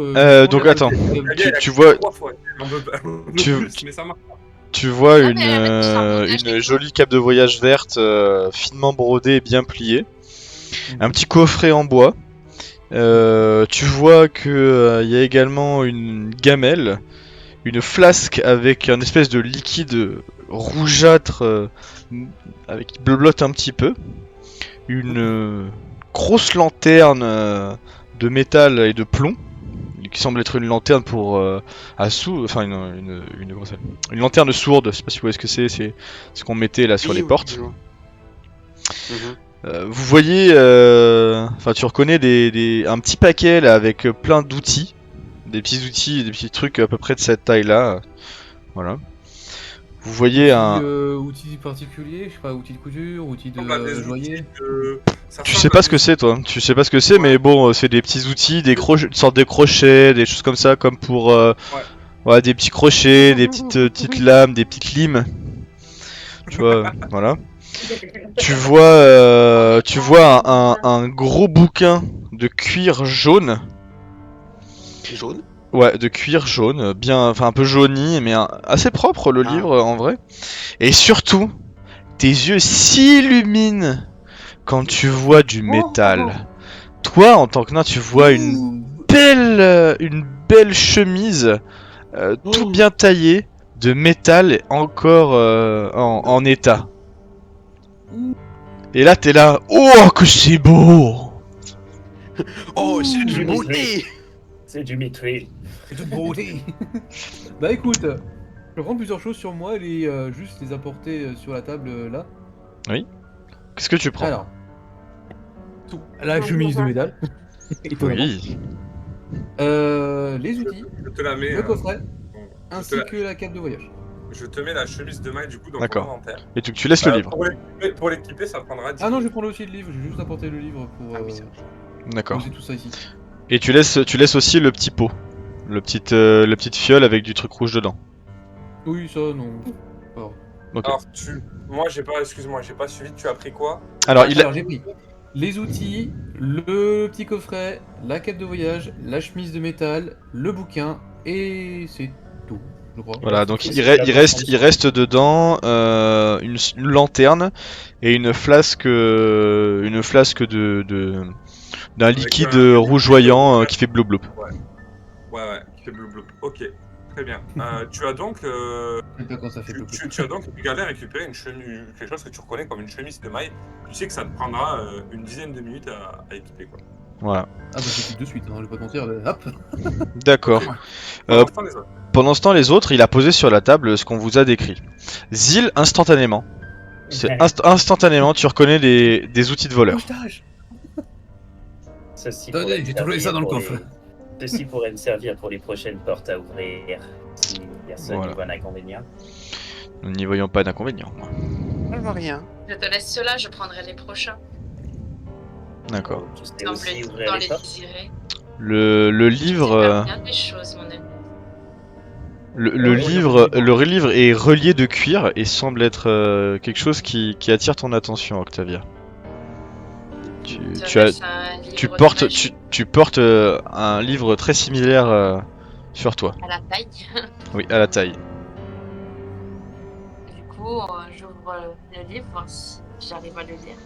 donc je attends, prends tu vois, Trois fois, on peut pas- on peut tu- plus, mais ça marche. tu vois Ah, mais avec tout ça, on montage, une les jolie cape de voyage verte finement brodée et bien pliée. Mhm. Un petit coffret en bois. Tu vois que il y a également une gamelle, une flasque avec un espèce de liquide rougeâtre avec qui bleulotte un petit peu. une grosse lanterne de métal et de plomb, qui semble être une lanterne pour enfin comment ça s'appelle, une lanterne sourde. Je sais pas si vous voyez ce que c'est ce qu'on mettait là sur Oui, les oui, portes. je vois. Mhm. Vous voyez, enfin tu reconnais un petit paquet là avec plein d'outils, des petits outils, des petits trucs à peu près de cette taille-là. Voilà. Vous voyez Outils particuliers, je sais pas, outils de couture, outils Ça ressemble à des de outils joaillier. ça Tu ressemble sais à pas ce des que c'est toi, tu sais pas ce que c'est, Ouais. mais bon, c'est des petits outils, une sorte de crochets, des choses comme ça, comme pour ouais, des petits crochets, des petites lames, des petites limes. Tu vois, voilà. Tu vois un gros bouquin de cuir jaune. Jaune. Ouais, de cuir jaune, bien, enfin un peu jauni, mais assez propre le Ah. livre en vrai. Et surtout, tes yeux s'illuminent quand tu vois du métal. Toi, en tant que nain, tu vois une belle chemise, tout bien taillée, de métal encore en état. Et là, t'es là, oh que c'est beau! Oh, c'est du du beauté. beauté. C'est du mithril. C'est toute beauté. Bah écoute, je vais prendre plusieurs choses sur moi et juste les apporter sur la table là. Qu'est-ce que tu prends? Alors, la chemise de métal. Étonnamment. Oui. Les outils, Je te la mets. le coffret, je, te ainsi la, que la cape de voyage. je te mets la chemise de maille du coup dans ton D'accord. inventaire. Et tu laisses le livre. Pour l'équiper, ça prendra 10 Ah non, je minutes. vais prendre aussi le livre, j'ai juste apporté le livre pour Ah oui, c'est vrai. D'accord. poser tout ça ici. Et tu laisses aussi le petit pot. La petite fiole avec du truc rouge dedans. Oui, ça, non. Alors, Ok. Alors, moi, excuse-moi, j'ai pas suivi. Tu as pris quoi? Alors, j'ai pris les outils, le petit coffret, la cape de voyage, la chemise de métal, le bouquin, et c'est tout, je crois. Voilà, Ouais, donc c'est il la reste bonne dedans une lanterne et une flasque d'un Avec liquide un rougeoyant qui fait bloup bloup. Ouais, qui fait blou blou. Ok, très bien. Tu as donc, J'aime pas quand ça fait peu. tu as donc regardé à récupérer une chemise, quelque chose que tu reconnais comme une chemise de maille. Tu sais que ça te prendra une dizaine de minutes à équiper, quoi. Voilà. Ah bah j'équipe de suite, hein, je vais pas te mentir, hop. D'accord. Ok. Pendant ce temps, les autres. Pendant ce temps, les autres, il a posé sur la table ce qu'on vous a décrit. Zil, instantanément. Instantanément, tu reconnais des outils de voleur. Ceci Tenez, pourrait me j'ai trouvé ça servir dans le pour coffre. Ceci pourrait me servir pour les prochaines portes à ouvrir. Si personne Voilà. n'y voit un inconvénient. Nous n'y voyons pas d'inconvénient. moi. Je vois rien. Je te laisse cela, je prendrai les prochains. D'accord. Tu sais Dans aussi les, ouvrir dans les les portes. désirer. Le Tu sais livre. faire bien des choses, mon ami. Le Ouais, livre, regarde, le livre est relié de cuir et semble être quelque chose qui attire ton attention, Octavia. Ça reste un livre Tu de portes, magie tu portes un livre très similaire sur toi. à la taille. Oui, à la taille. Du coup, j'ouvre le livre, voir si j'arrive à le lire.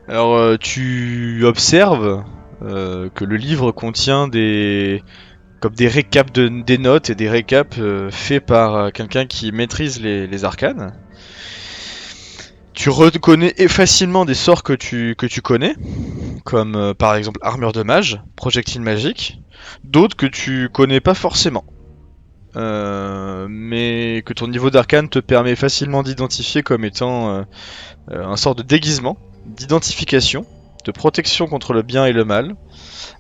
Alors, tu observes que le livre contient comme des récaps des notes et des récaps faits par quelqu'un qui maîtrise les arcanes. Tu reconnais facilement des sorts que tu connais, comme par exemple armure de mage, projectile magique, d'autres que tu connais pas forcément. Mais que ton niveau d'arcane te permet facilement d'identifier comme étant un sort de déguisement, d'identification, de protection contre le bien et le mal,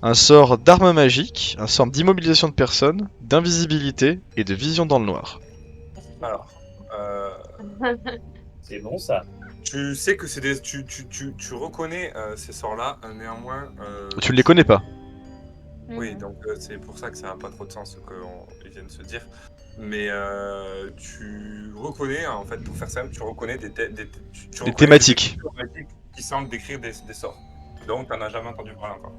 un sort d'arme magique, un sort d'immobilisation de personnes, d'invisibilité et de vision dans le noir. Alors, C'est bon ça. tu sais que c'est des, tu reconnais ces sorts-là, néanmoins. Tu ne les connais pas. Oui, donc c'est pour ça que ça n'a pas trop de sens ce qu'ils viennent de se dire. Mais tu reconnais, en fait, pour faire simple, tu reconnais des reconnais thématiques. écritures magiques qui semblent décrire des sorts. Donc, tu n'en as jamais entendu parler encore.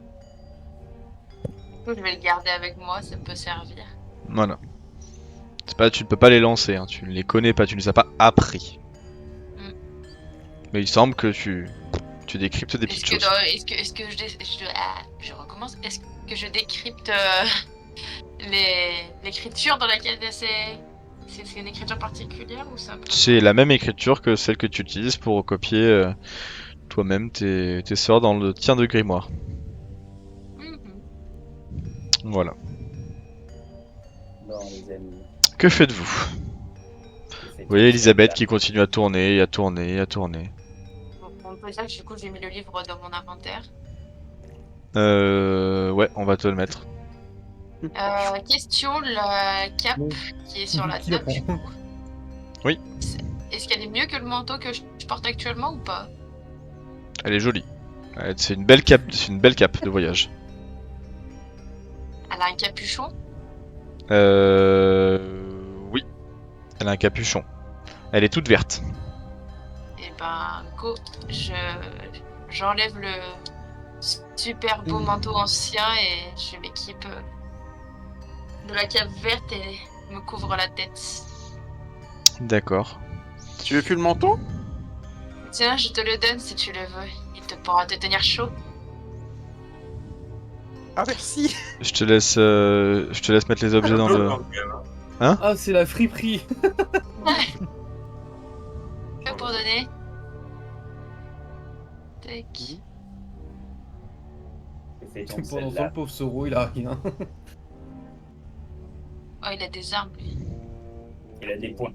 Je vais le garder avec moi, ça peut servir. Voilà. Tu ne peux pas les lancer, hein. Tu ne les connais pas, tu ne les as pas appris. Mais il semble que tu décryptes des petites choses. Est-ce que je recommence. Est-ce que je décrypte l'écriture dans laquelle c'est une écriture particulière ou c'est un peu... C'est la même écriture que celle que tu utilises pour recopier toi-même tes sorts dans le tien de grimoire. Mhm. Voilà. Bon, les amis. Que faites-vous? que fait-on Vous voyez sur Elisabeth place qui continue à tourner, à tourner, à tourner. Bon, on peut dire que du coup, j'ai mis le livre dans mon inventaire. Ouais, on va te le mettre. Question, la cape Bon. qui est sur la Qui la table, du prend? coup. Oui. Est-ce qu'elle est mieux que le manteau que je porte actuellement ou pas? Elle est jolie. Ouais, c'est une belle cape de voyage. Elle a un capuchon? Oui. Elle a un capuchon. Elle est toute verte. Et ben, go, j'enlève le super beau manteau ancien et je m'équipe de la cape verte et me couvre la tête. D'accord. Tu veux plus le manteau? Tiens, je te le donne si tu le veux. Il te pourra te tenir chaud. Ah merci. Je te laisse mettre les objets dans le. Ah, c'est la friperie. Que pour donner. Tac. Que fait-on Pendant ce temps, celle-là le pauvre Soro, il a rien. Oh, il a des armes, lui. Il a des points.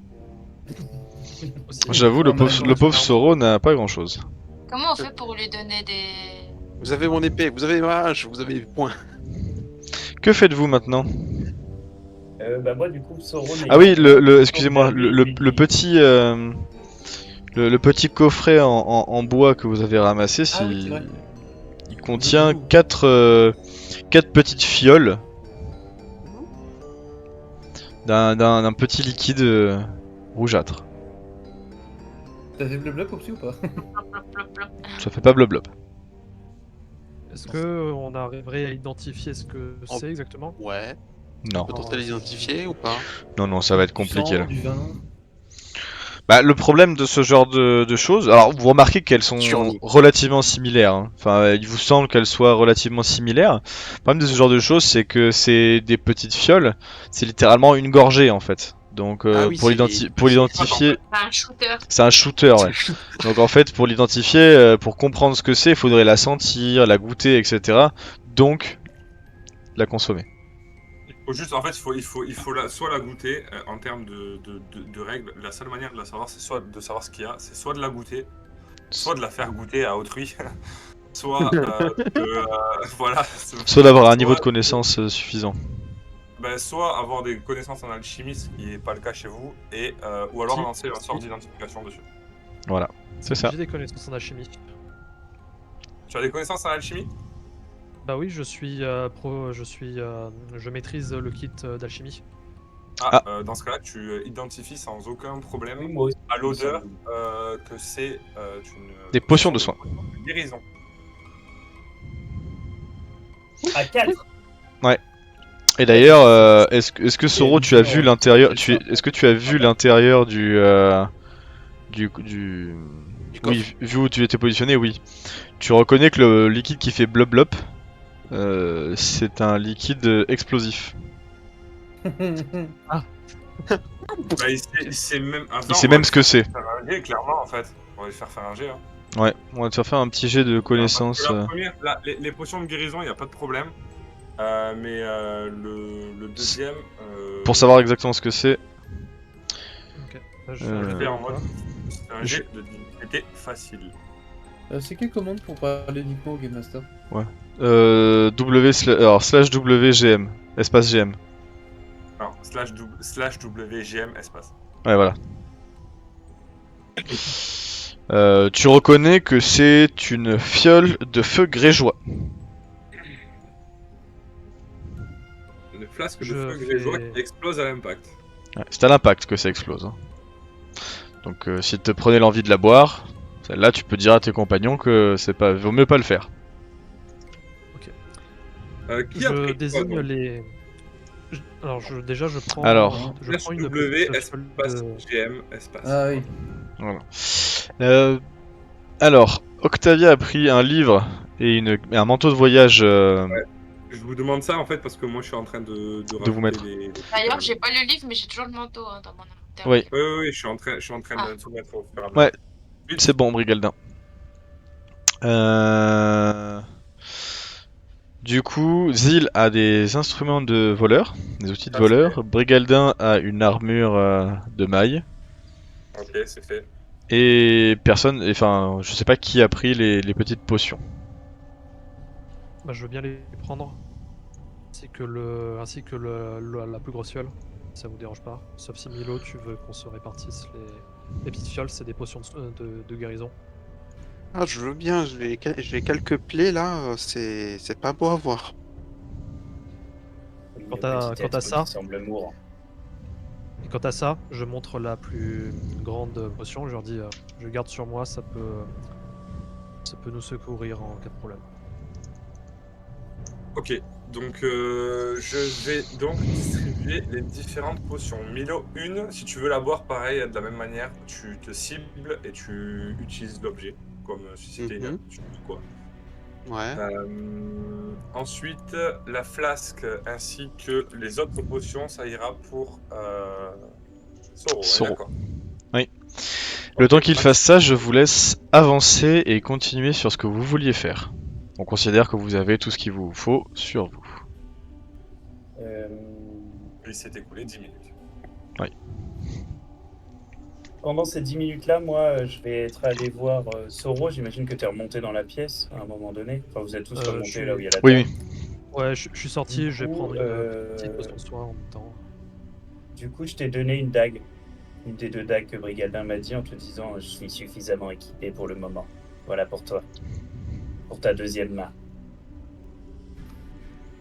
Aussi. J'avoue, le On a pauvre, raison, le pauvre clairement. Soro n'a pas grand chose. Comment on fait pour lui donner des... Vous avez mon épée, vous avez ma hache, vous avez les points. Que faites-vous maintenant? Bah moi du coup Sauron. Ah oui, excusez-moi, le petit, le petit coffret en bois que vous avez ramassé, Ah oui, c'est vrai. il contient Ouh. 4 petites fioles d'un petit liquide rougeâtre. T'as fait bleu aussi ou pas? Plop, plop, plop. Ça fait pas blub. Est-ce que on arriverait à identifier ce que Oh. c'est exactement? Ouais. Non. Peut-on les identifier ou pas? Non, ça va être Du compliqué sang, là. du vin. Bah, le problème de ce genre de choses, alors vous remarquez qu'elles sont Survie. relativement similaires. Hein. Enfin, il vous semble qu'elles soient relativement similaires. Le problème de ce genre de choses, c'est que c'est des petites fioles. C'est littéralement une gorgée en fait. Donc Ah oui, pour c'est pour les- l'identifier, C'est un shooter. c'est un shooter. Ouais. Donc en fait, pour l'identifier, pour comprendre ce que c'est, il faudrait la sentir, la goûter, etc. Donc la consommer. Faut juste, en fait, il faut soit la goûter en termes de règles. La seule manière de la savoir, c'est soit de savoir ce qu'il y a, c'est soit de la goûter, soit de la faire goûter à autrui, soit voilà. Soit d'avoir un niveau de connaissance suffisant. Ben, soit avoir des connaissances en alchimie, ce qui n'est pas le cas chez vous, et ou alors Si. lancer un sort d'identification dessus. Voilà, c'est ça. J'ai des connaissances en alchimie. Tu as des connaissances en alchimie? Bah oui, je maîtrise le kit d'alchimie. Dans ce cas-là, tu identifies sans aucun problème Oui, moi aussi. à l'odeur que c'est une Des potions de soins. de guérison. À 4. Et d'ailleurs, est-ce que Soro, tu as vu l'intérieur, est-ce que tu as vu l'intérieur du oui, vu où tu étais positionné, oui. Tu reconnais que le liquide qui fait blub blub, c'est un liquide explosif. Bah, il sait même, Il sait même ce que c'est. faire un jet, clairement, en fait. On va lui faire un jet. Hein. Ouais, on va te faire un petit jet de connaissance. Parce que la première, les potions de guérison, il n'y a pas de problème. Mais le deuxième. Pour savoir exactement ce que c'est. Ok. Bah, je Euh, fais un jet de en quoi mode- C'est un jet de difficulté facile. C'est quelle commande pour parler uniquement au Game Master? Alors, slash WGM, espace GM. Alors, slash WGM espace. Ouais, voilà. Tu reconnais que c'est une fiole de feu grégeois. Une flasque de Je feu fais- grégeois qui explose à l'impact. Ouais, c'est à l'impact que ça explose. Hein. Donc si te prenais l'envie de la boire, celle-là tu peux dire à tes compagnons que c'est pas, vaut mieux pas le faire. Qui a Je pris désigne quoi, donc les. Alors Alors. je prends Slash une W petite espace feuille de- GM espace. Ah oui. Voilà. Alors, Octavia a pris un livre et un manteau de voyage. Je vous demande ça en fait parce que moi je suis en train de vous rajouter mettre. D'ailleurs, j'ai pas le livre, mais j'ai toujours le manteau hein, dans mon inventaire. Oui, Oui, je suis en train Ah. de tout mettre au fur et à mesure. Ouais. C'est bon, Brigaldin. Euh, Du coup, Zil a des instruments de voleur, des outils de Ça, c'est voleur. Brigaldin a une armure de maille. Ok, c'est fait. Et personne, enfin, je sais pas qui a pris les petites potions. Bah, je veux bien les prendre. Ainsi que la plus grosse fiole. Si ça vous dérange pas. Sauf si Milo, tu veux qu'on se répartisse les petites fioles, c'est des potions de guérison. Ah, je veux bien, j'ai quelques plaies là, c'est pas beau à voir. Oui, Quant le à, petit quant à être ça, qui semble mourant. et quant à ça, je montre la plus grande potion. Je leur dis, je garde sur moi, ça peut nous secourir en cas de problème. Ok, donc je vais donc distribuer les différentes potions. Milo, une, si tu veux la boire, pareil, de la même manière, tu te cibles et tu utilises l'objet, comme si c'était une Mhm. je sais plus quoi. Ouais. Ensuite, la flasque ainsi que les autres potions, ça ira pour Soro, on est Soro. d'accord. Oui. Le temps qu'il Max. fasse ça, je vous laisse avancer et continuer sur ce que vous vouliez faire. On considère que vous avez tout ce qu'il vous faut sur vous. Euh, Il s'est écoulé 10 minutes. Pendant ces 10 minutes-là, moi, je vais être allé voir Soro. J'imagine que tu es remonté dans la pièce à un moment donné. Enfin, vous êtes tous Je remontés là où suis, il y a la Oui, oui. table. ouais, je suis Du sorti, je vais coup, prendre une petite potion de soin en même temps. je t'ai donné une dague. Une des deux dagues que Brigaldin m'a dit en te disant je suis suffisamment équipé pour le moment. Voilà pour toi. Pour ta deuxième main.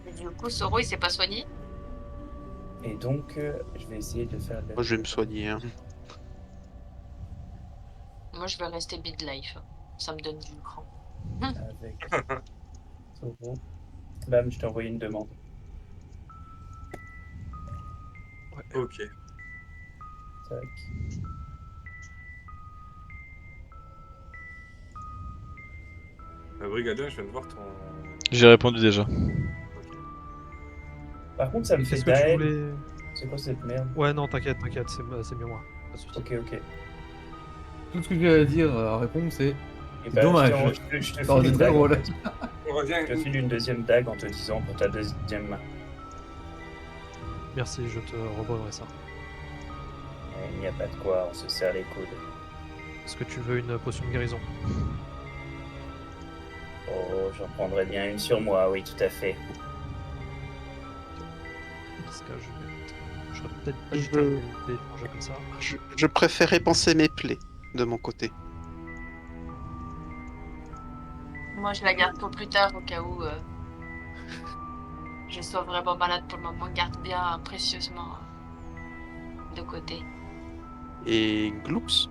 Et du coup, Soro, il s'est pas soigné. Et donc, je vais essayer de faire Moi, je vais me soigner, hein. Moi, je vais rester midlife. Ça me donne du cran. avec Soro. Bam, je t'ai envoyé une demande. Ok. Tac. Brigadien, je viens de voir ton. J'ai répondu déjà. Ok. Par contre, ça me fait Qu'est-ce que tu Dael. voulais? C'est quoi cette merde? Ouais, non, t'inquiète, c'est mieux moi. Pas de soucis. Ok, ok. Tout ce que j'ai à dire à répondre, c'est Et c'est bah, dommage. je te Ça aurait file été une très dague en drôle. fait. On revient. Je te file une deuxième dague en te disant pour ta deuxième main. Merci, je te redonnerai ça. Il n'y a pas de quoi, on se serre les coudes. Est-ce que tu veux une potion de guérison? Oh, j'en prendrais bien une sur moi, oui, tout à fait. Parce que je serais peut-être pas Je- du tout les changer comme ça. Je préférais penser mes plaies de mon côté. Moi, je la garde pour plus tard au cas où je sois vraiment malade pour le moment. Garde bien précieusement de côté. Et Gloops.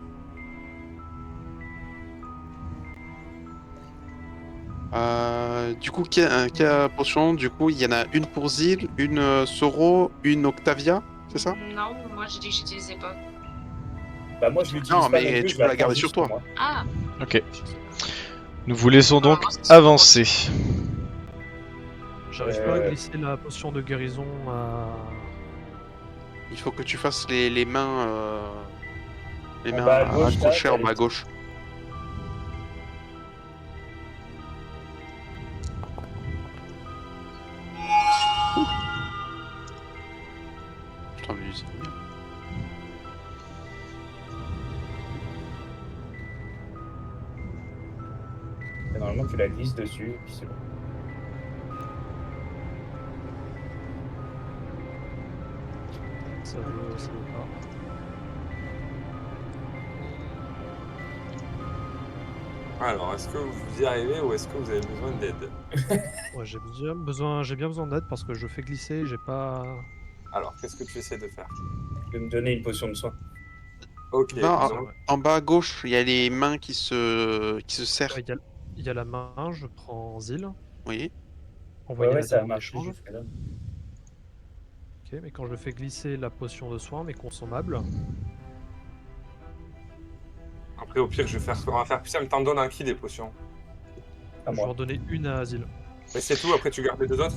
Du coup, quelle potion? Du coup, il y en a une pour Zil, une Soro, une Octavia, c'est ça? Non, moi, j'ai dit que j'utilisais pas. Bah, moi, je l'utilise Non, pas mais non plus, tu je peux la prends garder juste sur toi. moi. Ah, Ok. Nous vous laissons donc moi, c'est sur avancer. J'arrive pas à glisser la potion de guérison à. Il faut que tu fasses les mains, En bas à gauche, là, accrochées en bas à gauche. Putain, mais c'est bien. Et normalement, tu la glisses dessus, et puis c'est bon. Ça veut pas. Alors, est-ce que vous y arrivez ou est-ce que vous avez besoin d'aide? Ouais, j'ai bien besoin d'aide parce que je fais glisser, j'ai pas. Alors, qu'est-ce que tu essaies de faire? Tu peux me donner une potion de soin. Ok, Va donc, en bas à gauche, il y a les mains qui se serrent. Ouais, il y a la main, je prends Zil, Oui. envoyer Ouais, la ça a demande marché d'échange. jusque-là. Ok, mais quand je fais glisser la potion de soin, mais consommable, après, au pire, on va faire plus simple. T'en donnes à qui des potions? À je vais moi. en donner une à Zil. Mais c'est tout, après tu gardes les deux autres?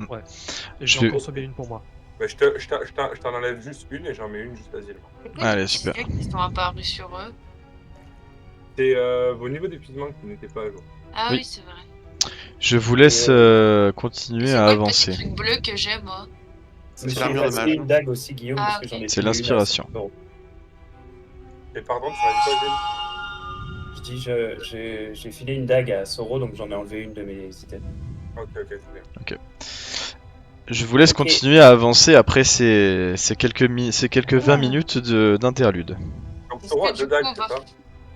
Ouais. Et Je je vais en vais- consommer une pour moi. Bah, je t'en enlève juste une et j'en mets une juste à Zil. Allez, j'ai super. vu qu'ils sont apparus sur eux. C'est vos niveaux d'épuisement qui n'étaient pas à jour. Ah Oui. oui, c'est vrai. Je vous laisse continuer C'est à quoi le petit avancer. truc bleu que j'ai, moi? Je me suis l'armure de passé mage. une dague aussi, Guillaume, Ah, parce que ok. j'en ai C'est filé une à l'inspiration. 5 euros. Et pardon, tu m'as dit quoi, Gilles? Je dis, j'ai filé une dague à Soro, donc j'en ai enlevé une de mes items. Ok, très bien. Je vous laisse Ok. continuer à avancer après ces quelques 20 minutes d'interlude. Donc, Est-ce Soro a que 2 du dagues, coup, on c'est va... ça?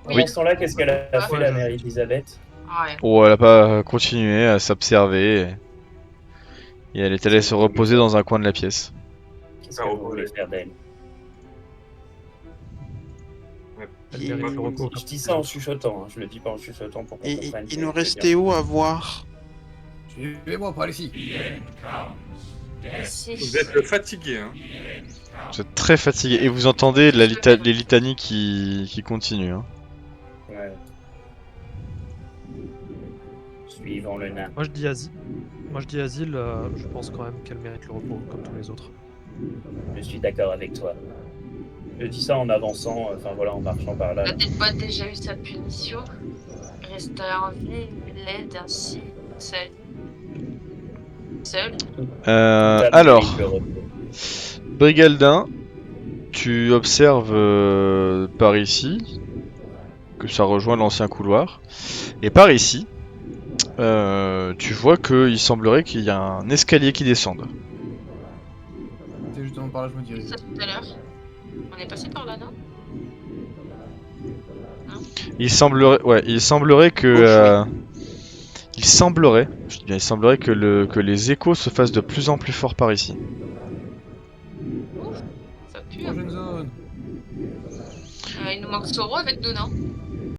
Pendant ce temps-là, qu'est-ce qu'elle a fait, Ouais, la je- mère Elisabeth? Ouais. Oh, elle a pas continué à s'observer et elle est allée se reposer dans un coin de la pièce. Qu'est-ce Faire que vous reposer. voulez faire d'elle? Elle Il- mérite le repos. Je dis ça en chuchotant, hein, je le dis pas en chuchotant pour qu'on Et comprenne. il que nous je veux restait dire. où à voir? Suivez-moi par ici. Si. Vous êtes fatigué, hein. Vous êtes très fatigué et vous entendez les litanies qui continuent. Hein. Ouais. Suivant le nain. Moi, je dis Asile, je pense quand même qu'elle mérite le repos, comme tous les autres. Je suis d'accord avec toi. Je dis ça en avançant, enfin voilà, en marchant par là. N'a-t-elle pas déjà eu sa punition? Rester en vie, l'aide ainsi, seul. Seul? Tout à Alors, mérite le repos. Brigaldin, tu observes par ici que ça rejoint l'ancien couloir. Et par ici, tu vois qu'il semblerait qu'il y a un escalier qui descende. C'est justement par là que je me C'est dirige. ça tout à l'heure. On est passé par là, non? Il semblerait que il semblerait que les échos se fassent de plus en plus forts par ici. Ouf, ça pue. Prochaine zone. Il nous manque Soro avec nous, non?